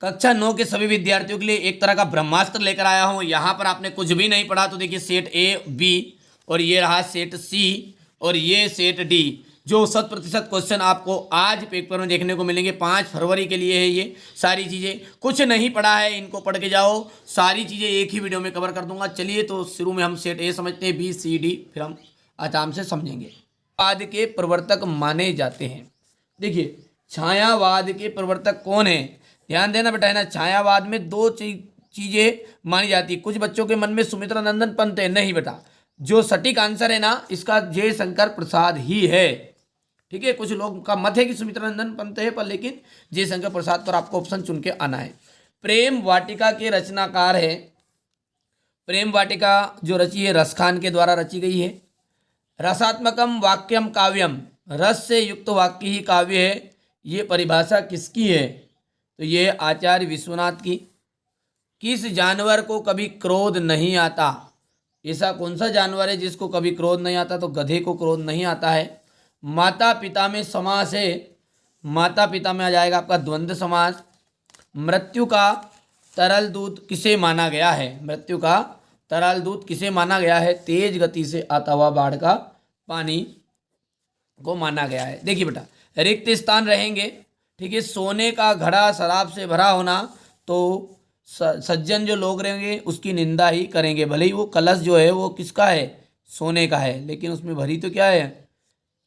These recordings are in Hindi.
कक्षा 9 के सभी विद्यार्थियों के लिए एक तरह का ब्रह्मास्त्र लेकर आया हूं। यहाँ पर आपने कुछ भी नहीं पढ़ा तो देखिए सेट ए बी, और ये रहा सेट सी, और ये सेट डी। जो 100% क्वेश्चन आपको आज पेपर में देखने को मिलेंगे 5 फरवरी के लिए है। ये सारी चीज़ें कुछ नहीं पढ़ा है, इनको पढ़ के जाओ, सारी चीज़ें एक ही वीडियो में कवर कर दूंगा। चलिए तो शुरू में हम सेट ए समझते हैं, बी सी डी फिर हम आराम से समझेंगे। छायावाद के प्रवर्तक माने जाते हैं। देखिए छायावाद के प्रवर्तक कौन है, ध्यान देना बेटा, है ना। छायावाद में दो चीजें मानी जाती है। कुछ बच्चों के मन में सुमित्रा नंदन पंत है, नहीं बेटा, जो सटीक आंसर है ना इसका जयशंकर प्रसाद ही है। ठीक है, कुछ लोग का मत है कि सुमित्रा नंदन पंत है, पर लेकिन जयशंकर प्रसाद पर आपको ऑप्शन चुन के आना है। प्रेम वाटिका के रचनाकार है। प्रेम वाटिका जो रची है रसखान के द्वारा रची गई है। रसात्मकम वाक्यम काव्यम, रस से युक्त वाक्य ही काव्य है। ये परिभाषा किसकी है, तो ये आचार्य विश्वनाथ की। किस जानवर को कभी क्रोध नहीं आता, ऐसा कौन सा जानवर है जिसको कभी क्रोध नहीं आता, तो गधे को क्रोध नहीं आता है। माता पिता में समास है, माता पिता में आ जाएगा आपका द्वंद्व समास। मृत्यु का तरल दूत किसे माना गया है, मृत्यु का तरल दूत किसे माना गया है, तेज गति से आता हुआ बाढ़ का पानी को माना गया है। देखिए बेटा रिक्त स्थान रहेंगे, ठीक है। सोने का घड़ा शराब से भरा होना, तो सज्जन जो लोग रहेंगे उसकी निंदा ही करेंगे, भले ही वो कलश जो है वो किसका है, सोने का है, लेकिन उसमें भरी तो क्या है,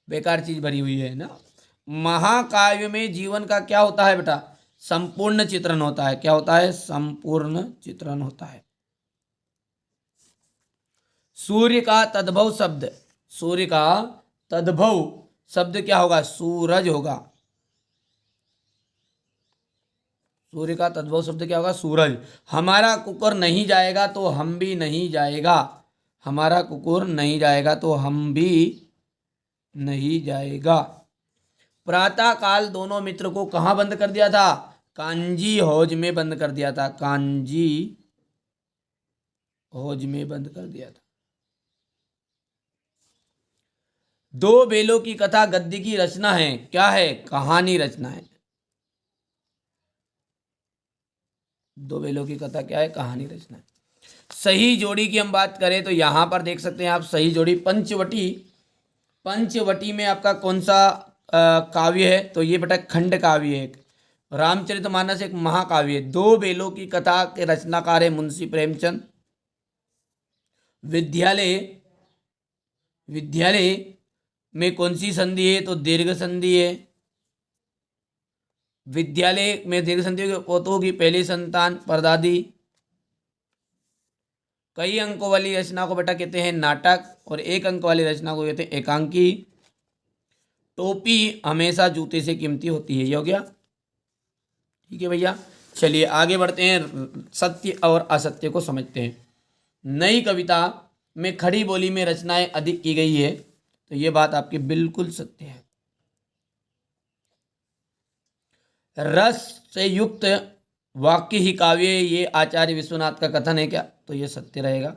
बेकार चीज भरी हुई है ना। महाकाव्य में जीवन का क्या होता है बेटा, संपूर्ण चित्रण होता है। क्या होता है, संपूर्ण चित्रण होता है। सूर्य का तद्भव शब्द, सूर्य का तद्भव शब्द क्या होगा, सूरज होगा। सूर्य का तद्भव शब्द क्या होगा, सूरज। हमारा कुकुर नहीं जाएगा तो हम भी नहीं जाएगा, हमारा कुकुर नहीं जाएगा तो हम भी नहीं जाएगा। प्रातः काल दोनों मित्र को कहाँ बंद कर दिया था, कांजी हौज में बंद कर दिया था, कांजी हौज में बंद कर दिया था। दो बेलों की कथा गद्य की रचना है, क्या है, कहानी रचना है। दो बेलों की कथा क्या है, कहानी रचना है। सही जोड़ी की हम बात करें तो यहां पर देख सकते हैं आप सही जोड़ी पंचवटी। पंचवटी में आपका कौन सा काव्य है, तो ये बेटा खंड काव्य है। रामचरितमानस एक महाकाव्य है। दो बेलों की कथा के रचनाकार है मुंशी प्रेमचंद। विद्यालय, विद्यालय में कौन सी संधि है, तो दीर्घ संधि है। विद्यालय में दीर्घ संधि होगी पहली संतान परदादी। कई अंकों वाली रचना को बेटा कहते हैं नाटक, और एक अंक वाली रचना को कहते हैं एकांकी। टोपी हमेशा जूते से कीमती होती है, ये हो गया। ठीक है भैया, चलिए आगे बढ़ते हैं, सत्य और असत्य को समझते हैं। नई कविता में खड़ी बोली में रचनाएं अधिक की गई है, तो ये बात आपकी बिल्कुल सत्य है। रस से युक्त वाक्य ही काव्य, ये आचार्य विश्वनाथ का कथन है क्या, तो ये सत्य रहेगा।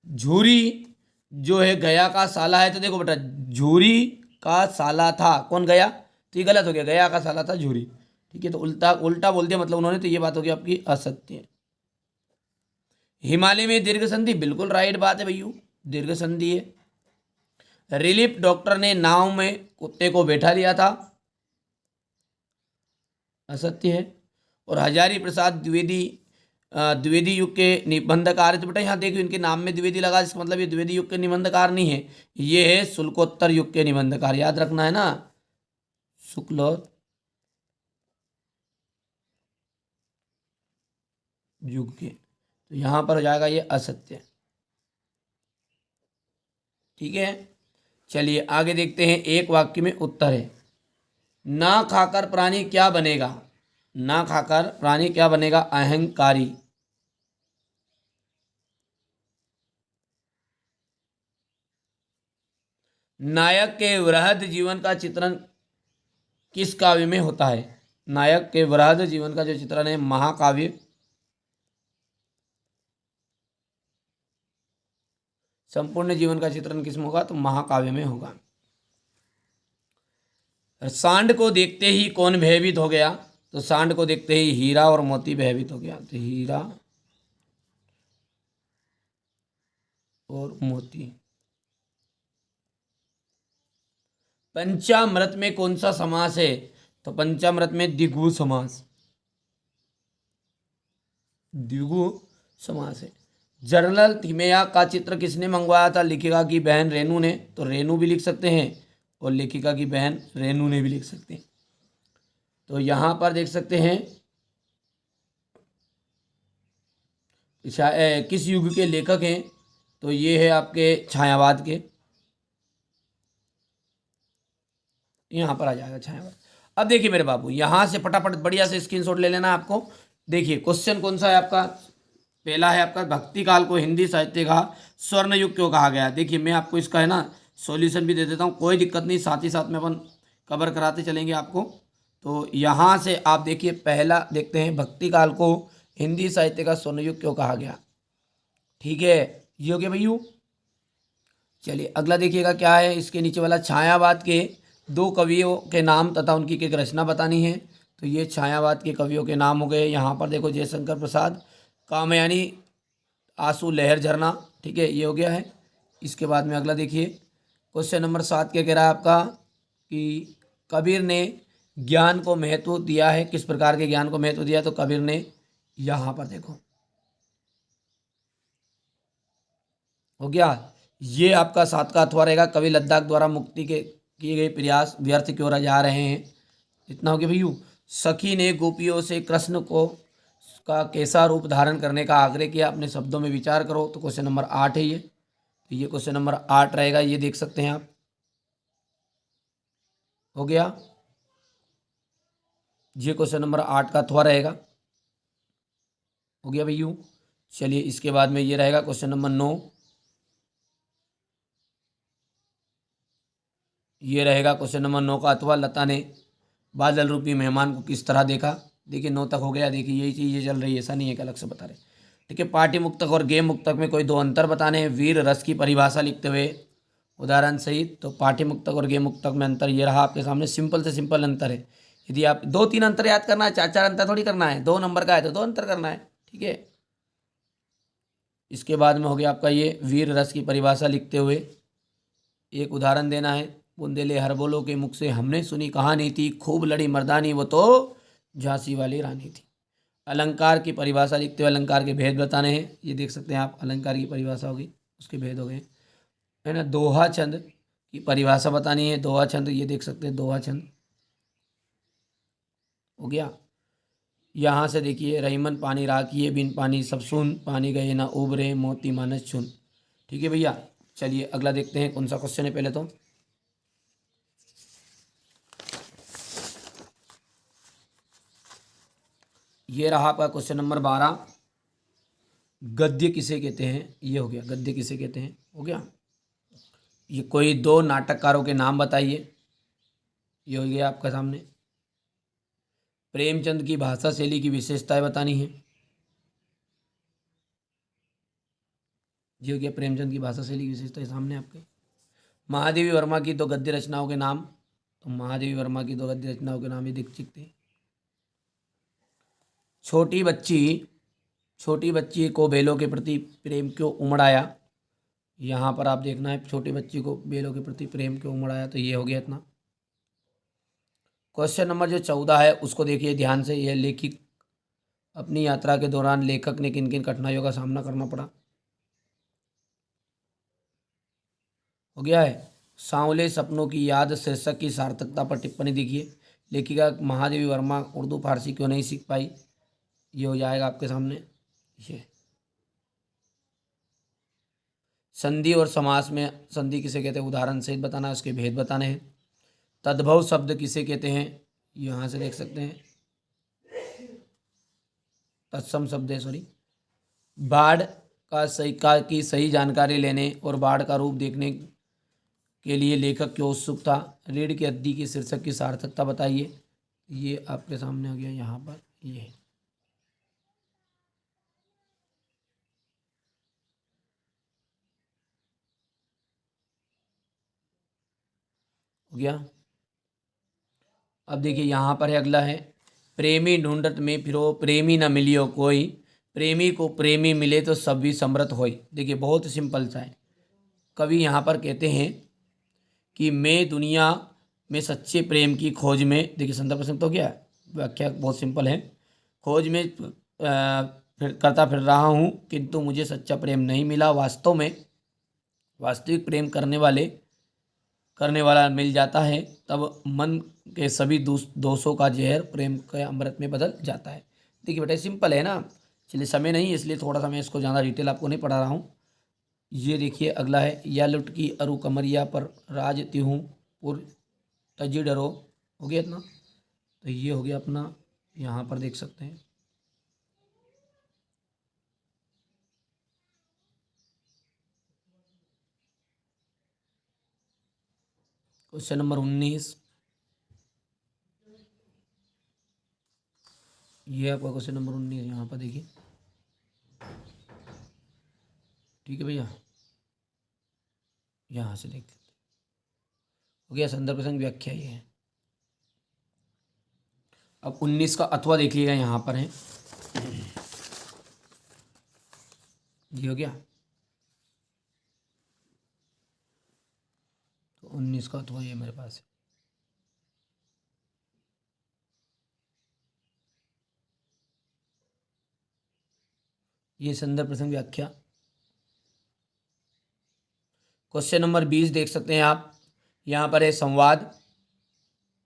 झूरी जो है गया का साला है, तो देखो बेटा झूरी का साला था कौन, गया, तो ये गलत हो गया, गया का साला था झूरी। ठीक है, तो उल्टा उल्टा बोल दिया मतलब उन्होंने, तो ये बात होगी आपकी असत्य। हिमालय में दीर्घ संधि, बिल्कुल राइट बात है भैया, दीर्घ संधि है। रिलीफ डॉक्टर ने नाव में कुत्ते को बैठा लिया था, असत्य है। और हजारी प्रसाद द्विवेदी द्विवेदी युग के निबंधकार है, तो बेटा यहाँ देखिए इनके नाम में द्विवेदी लगा, इसका मतलब ये द्विवेदी युग के निबंधकार नहीं है, ये है शुल्कोत्तर युग के निबंधकार, याद रखना है ना, शुक्ल युग के, तो यहाँ पर हो जाएगा ये असत्य। ठीक है, चलिए आगे देखते हैं, एक वाक्य में उत्तर है। ना खाकर प्राणी क्या बनेगा, ना खाकर प्राणी क्या बनेगा, अहंकारी। नायक के वृहद जीवन का चित्रण किस काव्य में होता है, नायक के वृहद जीवन का जो चित्रण है महाकाव्य। संपूर्ण जीवन का चित्रण किसमें होगा, तो महाकाव्य में होगा। सांड को देखते ही कौन भयभीत हो गया, तो सांड को देखते ही हीरा और मोती भयभीत हो गया, तो हीरा और मोती। पंचामृत में कौन सा समास है? तो पंचामृत में द्विगु समास, द्विगु समास है। जर्नल थिमेया का चित्र किसने मंगवाया था? लेखिका की बहन रेनू ने, तो रेनू भी लिख सकते हैं और लेखिका की बहन रेनू ने भी लिख सकते हैं। तो यहाँ पर देख सकते हैं किस युग के लेखक हैं? तो ये है आपके छायावाद के, यहाँ पर आ जाएगा छायावाद। अब देखिए मेरे बाबू, यहाँ से फटाफट बढ़िया से स्क्रीनशॉट ले लेना आपको। देखिए क्वेश्चन कौन सा है आपका? पहला है आपका, भक्ति काल को हिंदी साहित्य का स्वर्ण युग क्यों कहा गया? देखिए मैं आपको इसका है ना सॉल्यूशन भी दे देता हूँ, कोई दिक्कत नहीं, साथ ही साथ में अपन कवर कराते चलेंगे आपको। तो यहाँ से आप देखिए, पहला देखते हैं, भक्ति काल को हिंदी साहित्य का स्वर्ण युग क्यों कहा गया? ठीक है, ये हो गया भैया। चलिए अगला देखिएगा क्या है इसके नीचे वाला, छायावाद के दो कवियों के नाम तथा उनकी एक रचना बतानी है। तो ये छायावाद के कवियों के नाम हो गए, यहाँ पर देखो जयशंकर प्रसाद, कामयानी, आंसू लहर झरना। ठीक है, ये हो गया है। इसके बाद में अगला देखिए, क्वेश्चन नंबर 7 क्या कह रहा है आपका कि कबीर ने ज्ञान को महत्व दिया है, किस प्रकार के ज्ञान को महत्व दिया? तो कबीर ने, यहाँ पर देखो हो गया, ये आपका 7 का अथवा रहेगा। कवि लद्दाख द्वारा मुक्ति के किए गए प्रयास व्यर्थ क्यों रह जा रहे हैं? इतना हो गया भैया। सखी ने गोपियों से कृष्ण को का कैसा रूप धारण करने का आग्रह किया? अपने शब्दों में विचार करो। तो क्वेश्चन नंबर 8 है ये, तो ये क्वेश्चन नंबर 8 रहेगा, ये देख सकते हैं आप। हो गया, ये क्वेश्चन नंबर 8 का अथवा रहेगा। हो गया भैया। चलिए इसके बाद में ये रहेगा क्वेश्चन नंबर 9, ये रहेगा क्वेश्चन नंबर 9 का अथवा, लता ने बादल रूपी मेहमान को किस तरह देखा? देखिए 9 तक हो गया, देखिए यही चीज़ ये चल रही है, ऐसा नहीं है कि अलग से बता रहे। ठीक है, पाठ्य मुक्तक और गेम मुक्तक में कोई 2 अंतर बताने हैं, वीर रस की परिभाषा लिखते हुए उदाहरण सहित। तो पाठ्य मुक्तक और गेम मुक्तक में अंतर ये रहा आपके सामने, सिंपल से सिंपल अंतर है। यदि आप 2-3 अंतर याद करना है, 4-4 अंतर थोड़ी करना है, 2 नंबर का है तो 2 अंतर करना है। ठीक है, इसके बाद में हो गया आपका ये वीर रस की परिभाषा लिखते हुए एक उदाहरण देना है। बुंदेले हरबोलों के मुख से हमने सुनी कहानी थी, खूब लड़ी मर्दानी वो तो झांसी वाली रानी थी। अलंकार की परिभाषा लिखते हुए अलंकार के भेद बताने हैं, ये देख सकते हैं आप, अलंकार की परिभाषा होगी, उसके भेद हो गए, है ना। दोहा छंद की परिभाषा बतानी है, दोहा छंद, ये देख सकते हैं दोहा छंद हो गया। यहाँ से देखिए, रहीमन पानी राखिए बिन पानी सब सुन, पानी गए ना उबरे मोती मानस चुन। ठीक है भैया, चलिए अगला देखते हैं कौन सा क्वेश्चन है पहले तो। ये रहा आपका क्वेश्चन नंबर 12, गद्य किसे कहते हैं? ये हो गया, गद्य किसे कहते हैं, हो गया। ये कोई 2 नाटककारों के नाम बताइए, ये हो गया आपका सामने। प्रेमचंद की भाषा शैली की विशेषताएं बतानी है, ये हो गया प्रेमचंद की भाषा शैली की विशेषताएं सामने आपके। महादेवी वर्मा की 2 गद्य रचनाओं के नाम, तो महादेवी वर्मा की 2 गद्य रचनाओं के नाम ये दिख सकते हैं। छोटी बच्ची को बेलों के प्रति प्रेम क्यों उमड़ आया? यहाँ पर आप देखना है, छोटी बच्ची को बेलों के प्रति प्रेम क्यों उमड़ आया, तो ये हो गया इतना। क्वेश्चन नंबर जो 14 है उसको देखिए ध्यान से, यह लेखक अपनी यात्रा के दौरान लेखक ने किन किन कठिनाइयों का सामना करना पड़ा? हो गया है। सांवले सपनों की याद शीर्षक की सार्थकता पर टिप्पणी देखिए, लेखिका महादेवी वर्मा उर्दू फारसी क्यों नहीं सीख पाई? ये हो जाएगा आपके सामने। ये संधि और समास में संधि किसे कहते हैं, उदाहरण सहित बताना है, उसके भेद बताने हैं। तद्भव शब्द किसे कहते हैं? यहाँ से देख सकते हैं, तत्सम शब्द है, सॉरी। बाढ़ की सही जानकारी लेने और बाढ़ का रूप देखने के लिए लेखक क्यों उत्सुक था? रीढ़ की हड्डी की शीर्षक की सार्थकता बताइए, ये आपके सामने आ गया यहाँ पर, ये हो गया। अब देखिए यहाँ पर है, अगला है प्रेमी ढूंढत में फिरो, प्रेमी न मिलियो कोई, प्रेमी को प्रेमी मिले तो सभी समृत होई। देखिए बहुत सिंपल सा है। कवि यहाँ पर कहते हैं कि मैं दुनिया में सच्चे प्रेम की खोज में, देखिए संदर्भ प्रसंग तो क्या है, व्याख्या बहुत सिंपल है, खोज में फिर फिर रहा हूँ किंतु मुझे सच्चा प्रेम नहीं मिला। वास्तव में वास्तविक प्रेम करने वाला मिल जाता है, तब मन के सभी दोषों का जहर प्रेम के अमृत में बदल जाता है। देखिए बेटा सिंपल है ना। चलिए समय नहीं इसलिए थोड़ा सा मैं इसको ज़्यादा डिटेल आपको नहीं पढ़ा रहा हूँ। ये देखिए अगला है, या लुट की अरु कमरिया पर राज तिहूँ पुर तजी डरो। हो गया इतना। तो ये हो गया अपना, यहाँ पर देख सकते हैं क्वेश्चन नंबर 19। ये आपका क्वेश्चन नंबर 19 यहाँ पर देखिए। ठीक है भैया, यहाँ से देख लेते। हो गया संदर्भ प्रसंग व्याख्या ये है। अब 19 का अथवा देख लीजिएगा, यहाँ पर है ये हो गया। तो 19 का अथवा ये मेरे पास है। ये संदर्भ प्रसंग व्याख्या। क्वेश्चन नंबर 20 देख सकते हैं आप, यहाँ पर है संवाद।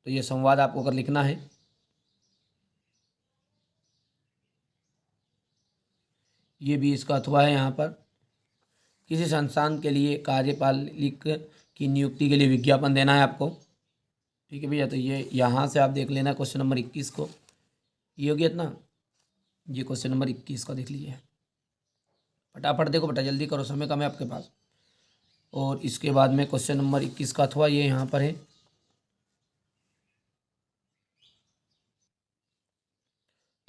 तो ये संवाद आपको अगर लिखना है, ये भी इसका अथवा है। यहाँ पर किसी संस्थान के लिए कार्यपालिक की नियुक्ति के लिए विज्ञापन देना है आपको। ठीक है भैया, तो ये यहाँ से आप देख लेना क्वेश्चन नंबर 21 को। ये हो गया इतना। ये क्वेश्चन नंबर 21 का देख लीजिए, फटाफट देखो बेटा, जल्दी करो, समय कम है आपके पास। और इसके बाद में क्वेश्चन नंबर 21 का अथवा ये यहाँ पर है।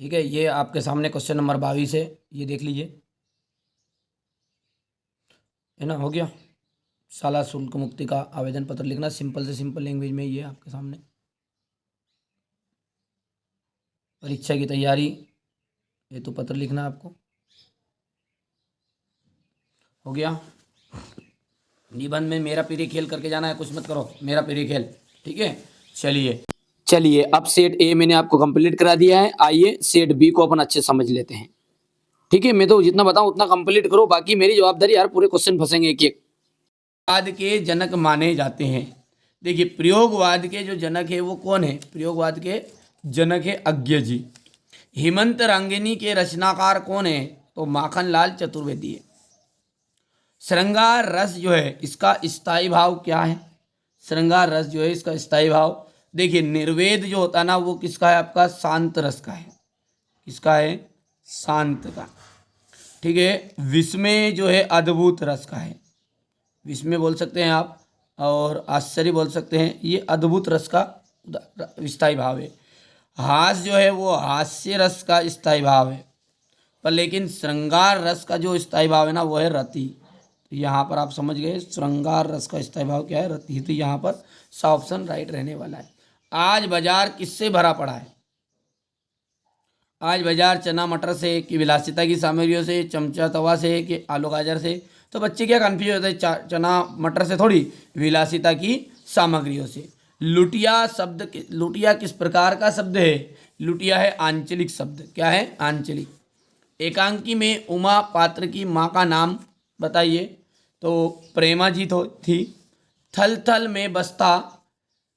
ठीक है, ये आपके सामने क्वेश्चन नंबर 22 है, ये देख लीजिए, है ना। हो गया। शाला शुल्क मुक्ति का आवेदन पत्र लिखना, सिंपल से सिंपल लैंग्वेज में, ये आपके सामने। परीक्षा की तैयारी हेतु पत्र लिखना आपको। हो गया। निबंध में मेरा प्रिय खेल करके जाना है, कुछ मत करो, मेरा प्रिय खेल। ठीक है, चलिए अब सेट ए मैंने आपको कंप्लीट करा दिया है। आइए सेट बी को अपन अच्छे समझ लेते हैं। ठीक है, मैं तो जितना बताऊं उतना कंप्लीट करो, बाकी मेरी जवाबदारी यार, पूरे क्वेश्चन फंसेंगे एक एक। वाद के जनक माने जाते हैं। देखिए प्रयोगवाद के जो जनक है वो कौन है? प्रयोगवाद के जनक है अज्ञ जी। हेमंत रांगिनी के रचनाकार कौन है? तो माखनलाल चतुर्वेदी है। श्रृंगार रस जो है इसका स्थायी भाव क्या है? श्रृंगार रस जो है इसका स्थायी भाव, देखिए निर्वेद जो होता है ना वो किसका है? आपका शांत रस का है। किसका है? शांत का। ठीक है, विस्मय जो है अद्भुत रस का है। विस्मय बोल सकते हैं आप, और आश्चर्य बोल सकते हैं, ये अद्भुत रस का स्थायी भाव है। हास्य जो है वो हास्य रस का स्थायी भाव है, पर लेकिन श्रृंगार रस का जो स्थायी भाव है ना वो है रति। तो यहाँ पर आप समझ गए श्रृंगार रस का स्थायी भाव क्या है? रति। तो यहाँ पर सा ऑप्शन राइट रहने वाला है। आज बाजार किससे भरा पड़ा है? आज बाजार चना मटर से, कि विलासिता की सामग्रियों से, चमचा तवा से, कि आलू गाजर से? तो बच्चे क्या कन्फ्यूज होते हैं, चना मटर से थोड़ी, विलासिता की सामग्रियों से। लुटिया शब्द, लुटिया किस प्रकार का शब्द है? लुटिया है आंचलिक शब्द। क्या है? आंचलिक। एकांकी में उमा पात्र की माँ का नाम बताइए। तो प्रेमा जी तो थी। थल थल में बसता,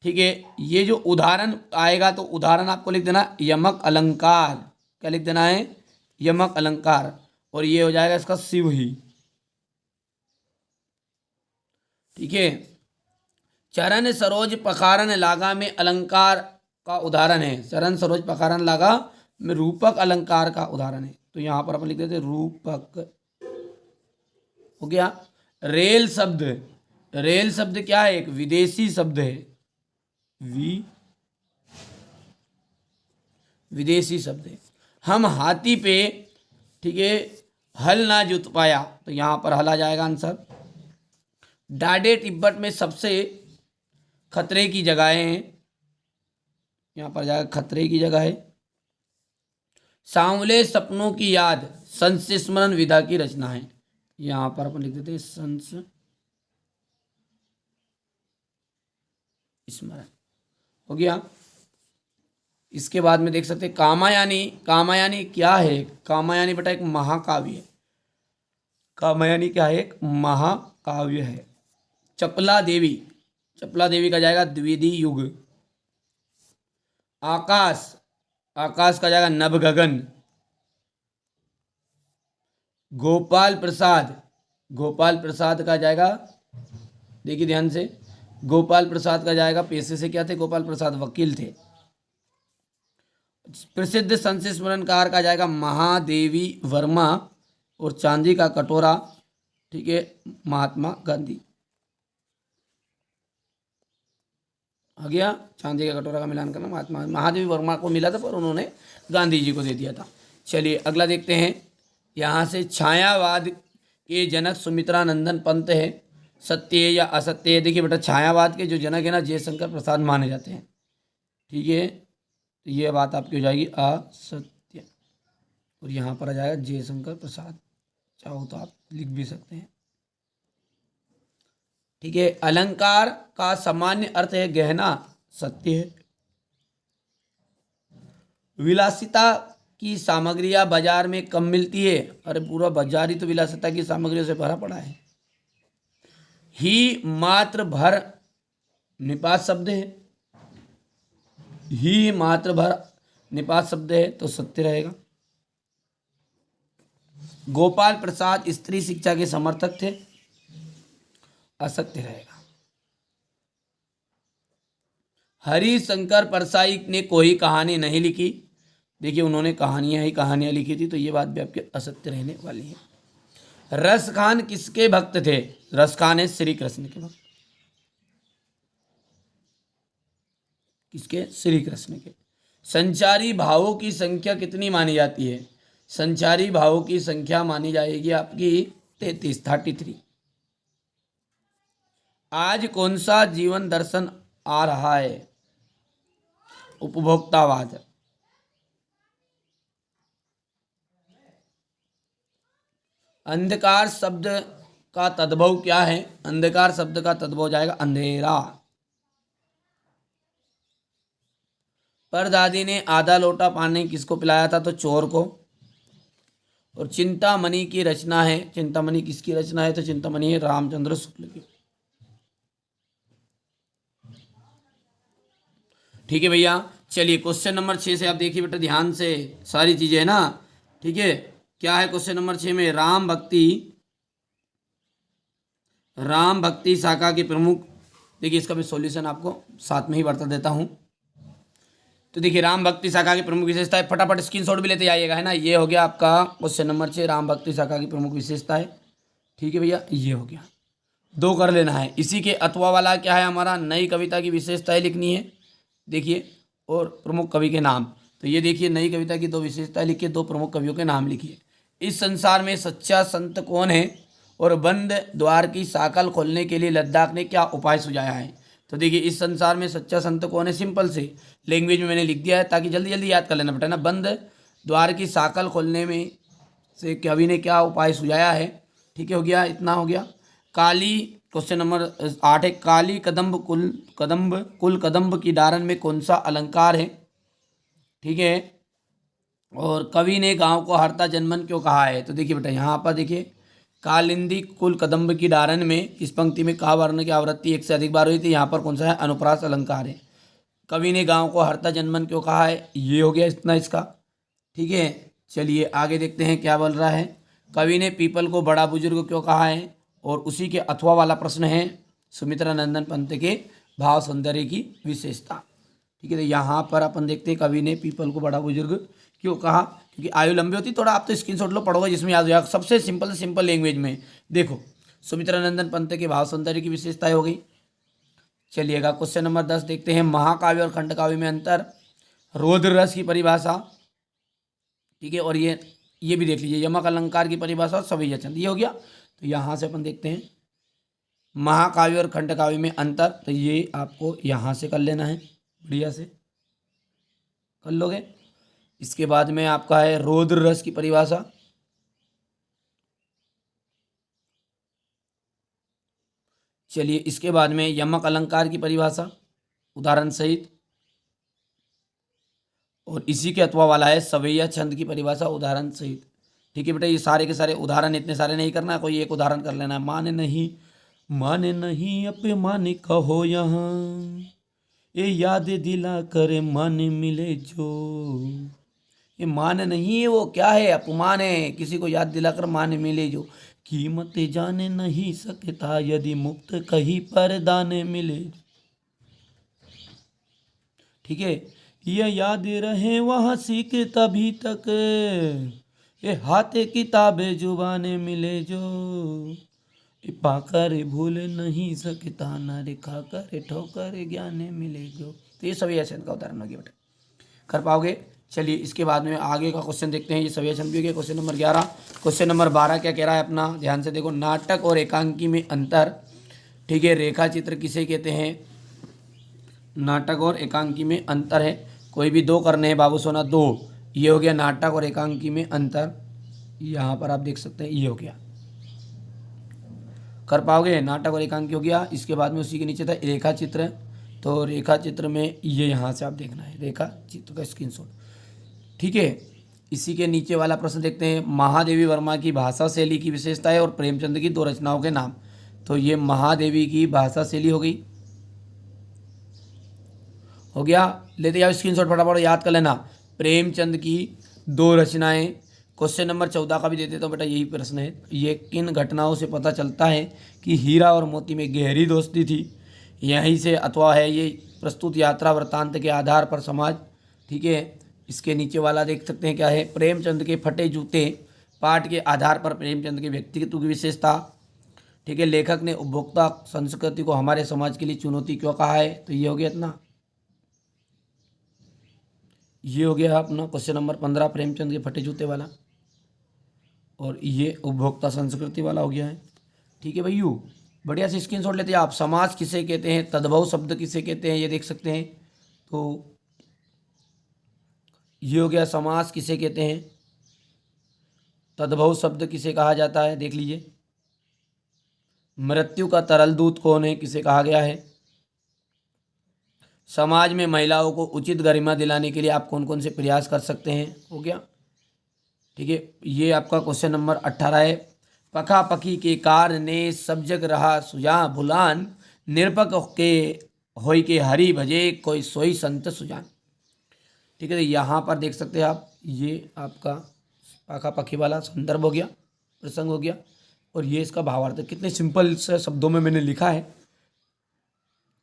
ठीक है, ये जो उदाहरण आएगा तो उदाहरण आपको लिख देना यमक अलंकार। क्या लिख देना है? यमक अलंकार। और ये हो जाएगा इसका शिव ही। ठीक है, चरण सरोज पखारन लागा में अलंकार का उदाहरण है। चरण सरोज पखारन लागा में रूपक अलंकार का उदाहरण है। तो यहां पर अपन लिख देते रूपक। हो गया। रेल शब्द, रेल शब्द क्या है? एक विदेशी शब्द है। विदेशी शब्द है। हम हाथी पे, ठीक है, हल ना जुत पाया। तो यहां पर हल आ जाएगा आंसर। डाडे तिब्बत में सबसे खतरे की जगहें हैं। यहां पर जाएगा खतरे की जगह है। सांवले सपनों की याद संस्मरण विधा की रचना है। यहां पर अपन लिख देते हैं संस्मरण, हो गया। इसके बाद में देख सकते हैं कामायनी। कामायनी क्या है? कामायनी बेटा एक महाकाव्य है। कामायनी क्या है? एक महाकाव्य है। चपला देवी, चपला देवी का जाएगा द्विवेदी युग। आकाश, आकाश का जाएगा नभ गगन। गोपाल प्रसाद, गोपाल प्रसाद का जाएगा, देखिए ध्यान से, गोपाल प्रसाद का जाएगा, पेशे से क्या थे गोपाल प्रसाद? वकील थे। प्रसिद्ध संस्मरणकार का जाएगा महादेवी वर्मा। और चांदी का कटोरा, ठीक है, महात्मा गांधी। आ गया, चांदी का कटोरा का मिलान करना महात्मा, महादेवी वर्मा को मिला था पर उन्होंने गांधी जी को दे दिया था। चलिए अगला देखते हैं। यहाँ से छायावाद के जनक सुमित्रानंदन पंत है। सत्य है या असत्य है? देखिए बेटा छायावाद के जो जनक है ना जयशंकर प्रसाद माने जाते हैं, ठीक है, तो ये बात आपकी हो जाएगी असत्य। और यहाँ पर आ जाएगा जयशंकर प्रसाद, चाहो तो आप लिख भी सकते हैं, ठीक है। अलंकार का सामान्य अर्थ है गहना, सत्य है। विलासिता की सामग्रियां बाजार में कम मिलती है, अरे पूरा बाजार ही तो विलासिता की सामग्रियों से भरा पड़ा है। ही मात्र भर निपात शब्द है, ही मात्र भर निपात शब्द है तो सत्य रहेगा। गोपाल प्रसाद स्त्री शिक्षा के समर्थक थे, असत्य रहेगा। हरिशंकर परसाई ने कोई कहानी नहीं लिखी, देखिए उन्होंने कहानियां ही कहानियां लिखी थी, तो ये बात भी आपके असत्य रहने वाली है। रसखान किसके भक्त थे? रसखान है श्री कृष्ण के भक्त। किसके? श्री कृष्ण के। संचारी भावों की संख्या कितनी मानी जाती है? संचारी भावों की संख्या मानी जाएगी आपकी 33। आज कौन सा जीवन दर्शन आ रहा है? उपभोक्तावाद। अंधकार शब्द का तद्भव क्या है? अंधकार शब्द का तद्भव जाएगा अंधेरा। परदादी ने आधा लोटा पानी किसको पिलाया था? तो चोर को। और चिंतामणि की रचना है, चिंतामणि किसकी रचना है? तो चिंतामणि है रामचंद्र शुक्ल की। ठीक है भैया, चलिए क्वेश्चन नंबर 6 से आप देखिए बेटा ध्यान से, सारी चीजें है ना, ठीक है। क्या है क्वेश्चन नंबर 6 में? राम भक्ति शाखा के प्रमुख, देखिए इसका भी सॉल्यूशन आपको साथ में ही बता देता हूं। तो देखिए राम भक्ति शाखा की प्रमुख विशेषता है, फटाफट स्क्रीनशॉट भी लेते जाइएगा, है ना। ये हो गया आपका क्वेश्चन नंबर 6, राम भक्ति शाखा की प्रमुख विशेषता है, ठीक है भैया, ये हो गया। 2 कर लेना है। इसी के अथवा वाला क्या है हमारा? नई कविता की विशेषताएं लिखनी है, देखिए, और प्रमुख कवि के नाम। तो ये देखिए नई कविता की 2 विशेषताएं लिखिए, 2 प्रमुख कवियों के नाम लिखिए। इस संसार में सच्चा संत कौन है? और बंद द्वार की साकल खोलने के लिए लद्दाख ने क्या उपाय सुझाया है? तो देखिए इस संसार में सच्चा संत कौन है, सिंपल से लैंग्वेज में मैंने लिख दिया है ताकि जल्दी जल्दी याद कर लेना बेटा ना। बंद द्वार की साकल खोलने में से कवि ने क्या उपाय सुझाया है, ठीक है, हो गया, इतना हो गया। काली, क्वेश्चन नंबर 8 है, काली कुल कदम्ब की डारन में कौन सा अलंकार है, ठीक है। और कवि ने गांव को हरता जनमन क्यों कहा है? तो देखिए बेटा यहाँ पर देखिए कालिंदी कुल कदम्ब की डारन में इस पंक्ति में का वर्ण की आवृत्ति 1 से अधिक बार हुई थी, यहाँ पर कौन सा है? अनुप्रास अलंकार है। कवि ने गांव को हरता जनमन क्यों कहा है? ये हो गया इतना इसका, ठीक है। चलिए आगे देखते हैं क्या बोल रहा है। कवि ने पीपल को बड़ा बुजुर्ग क्यों कहा है? और उसी के अथवा वाला प्रश्न है सुमित्रानंदन पंत के भाव सौंदर्य की विशेषता, ठीक है। तो यहाँ पर अपन देखते हैं कवि ने पीपल को बड़ा बुजुर्ग क्यों कहा, क्योंकि आयु लंबी होती। थोड़ा आप तो स्क्रीनशॉट लो, पढ़ोगे जिसमें याद हो जाएगा। सबसे सिंपल से सिंपल लैंग्वेज में देखो, सुमित्रानंदन पंत के भाव सौंदर्य की विशेषताएं हो गई। चलिएगा क्वेश्चन नंबर 10 देखते हैं, महाकाव्य और खंडकाव्य में अंतर, रौद्र रस की परिभाषा, ठीक है। और ये भी देख लीजिए, यमक अलंकार की परिभाषा और सवैया छंद, ये हो गया। तो यहाँ से अपन देखते हैं महाकाव्य और खंडकाव्य में अंतर, तो ये आपको यहाँ से कर लेना है, बढ़िया से कर लोगे। इसके बाद में आपका है रौद्र रस की परिभाषा। चलिए इसके बाद में यमक अलंकार की परिभाषा उदाहरण सहित, और इसी के अथवा वाला है सवैया छंद की परिभाषा उदाहरण सहित। ठीक है बेटा, ये सारे के सारे उदाहरण इतने सारे नहीं करना, कोई एक उदाहरण कर लेना है। माने नहीं अपमाने कहो यहाँ, ये याद दिला करे माने मिले जो। ये मान नहीं है, वो क्या है, अपमान है, किसी को याद दिलाकर मान मिले जो। कीमत जाने नहीं सकता यदि मुक्त कहीं पर दाने मिले। ठीक है, ये याद रहे वहाँ सीख तभी तक, ये हाथे किताबें जुबाने मिले जो। ये पाकर भूल नहीं सकता ना रेखा करे ठोकर ज्ञाने मिले जो। तो ये सभी ऐसे का उदाहरण हो गया बेटा, कर पाओगे। चलिए इसके बाद में आगे का क्वेश्चन देखते हैं। ये सभी छंद भी हो गया। Question number 11। क्वेश्चन नंबर 12 क्या कह रहा है अपना, ध्यान से देखो। नाटक और एकांकी में अंतर। ठीक है, रेखा चित्र किसे कहते हैं, नाटक और एकांकी में अंतर है। कोई भी दो करने हैं बाबू सोना, दो। ये हो गया नाटक और एकांकी में अंतर, यहाँ पर आप देख सकते हैं, ये हो गया। कर पाओगे, नाटक और एकांकी हो गया। इसके बाद में उसी के नीचे था रेखा चित्र, तो रेखा चित्र में ये यहाँ से आप देखना है रेखा चित्र का स्क्रीनशॉट। ठीक है, इसी के नीचे वाला प्रश्न देखते हैं। महादेवी वर्मा की भाषा शैली की विशेषताएं और प्रेमचंद की दो रचनाओं के नाम। तो ये महादेवी की भाषा शैली हो गई, हो गया। लेते जाओ स्क्रीनशॉट फटाफट, याद कर लेना। प्रेमचंद की दो रचनाएं। क्वेश्चन नंबर 14 का भी दे देता हूँ बेटा, यही प्रश्न है। ये किन घटनाओं से पता चलता है कि हीरा और मोती में गहरी दोस्ती थी। यहीं से अथवा है ये प्रस्तुत यात्रा वृत्तांत के आधार पर समाज। ठीक है, इसके नीचे वाला देख सकते हैं क्या है, प्रेमचंद के फटे जूते पाठ के आधार पर प्रेमचंद के व्यक्तित्व की विशेषता। ठीक है, लेखक ने उपभोक्ता संस्कृति को हमारे समाज के लिए चुनौती क्यों कहा है। तो ये हो गया इतना, ये हो गया अपना क्वेश्चन नंबर 15 प्रेमचंद के फटे जूते वाला, और ये उपभोक्ता संस्कृति वाला हो गया है। ठीक है भैयू, बढ़िया से स्क्रीनशॉट लेते हैं आप। समाज किसे कहते हैं, तद्भव शब्द किसे कहते हैं, ये देख सकते हैं। तो ये हो गया समास किसे कहते हैं, तद्भव शब्द किसे कहा जाता है, देख लीजिए। मृत्यु का तरल दूत कौन है, किसे कहा गया है। समाज में महिलाओं को उचित गरिमा दिलाने के लिए आप कौन कौन से प्रयास कर सकते हैं, हो गया। ठीक है, ये आपका क्वेश्चन नंबर 18 है। पखा पखी के कार ने सब जग रहा सुजान भुलान, निरपक के होई के हरि भजे कोई सोई संत सुजान। ठीक है, तो यहाँ पर देख सकते हैं आप, ये आपका पाखा पखी वाला संदर्भ हो गया, प्रसंग हो गया, और ये इसका भावार्थ। कितने सिंपल से शब्दों में मैंने लिखा है।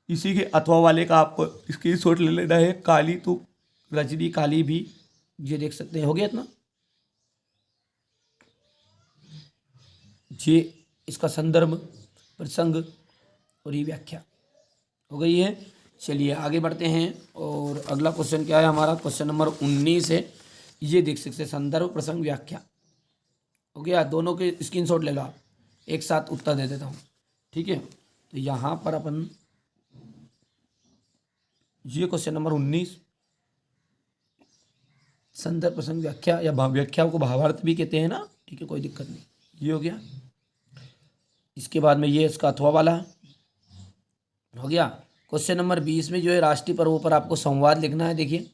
इसी के अथवा वाले का आपको स्क्रीनशॉट ले लेना है। काली तो रजनी काली भी, ये देख सकते हैं, हो गया इतना। ये इसका संदर्भ, प्रसंग और ये व्याख्या हो गई है। चलिए आगे बढ़ते हैं, और अगला क्वेश्चन क्या है हमारा, क्वेश्चन नंबर 19 है। ये देख सकते हैं, संदर्भ प्रसंग व्याख्या हो गया। दोनों के स्क्रीनशॉट ले लो आप, एक साथ उत्तर दे देता हूँ। ठीक है, तो यहाँ पर अपन ये क्वेश्चन नंबर 19 संदर्भ प्रसंग व्याख्या, या व्याख्या को भावार्थ भी कहते हैं ना। ठीक है, कोई दिक्कत नहीं, ये हो गया। इसके बाद में ये इसका अथवा वाला हो गया। क्वेश्चन नंबर 20 में जो है राष्ट्रीय पर्वों पर आपको संवाद लिखना है। देखिए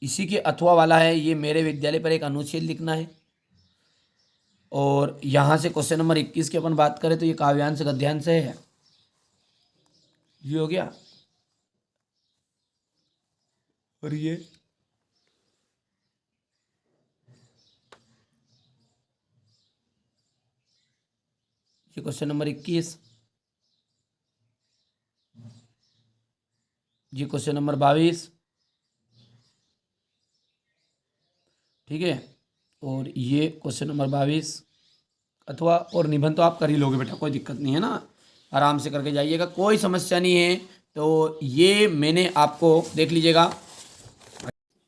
इसी के अथवा वाला है, ये मेरे विद्यालय पर एक अनुच्छेद लिखना है। और यहाँ से क्वेश्चन नंबर 21 की अपन बात करें तो ये काव्यांश गद्यांश है, ये हो गया। और ये क्वेश्चन नंबर 21, ये क्वेश्चन नंबर 22। ठीक है, और ये क्वेश्चन नंबर 22 अथवा और निबंध तो आप कर ही लोगे बेटा, कोई दिक्कत नहीं है ना, आराम से करके जाइएगा, कोई समस्या नहीं है। तो ये मैंने आपको देख लीजिएगा।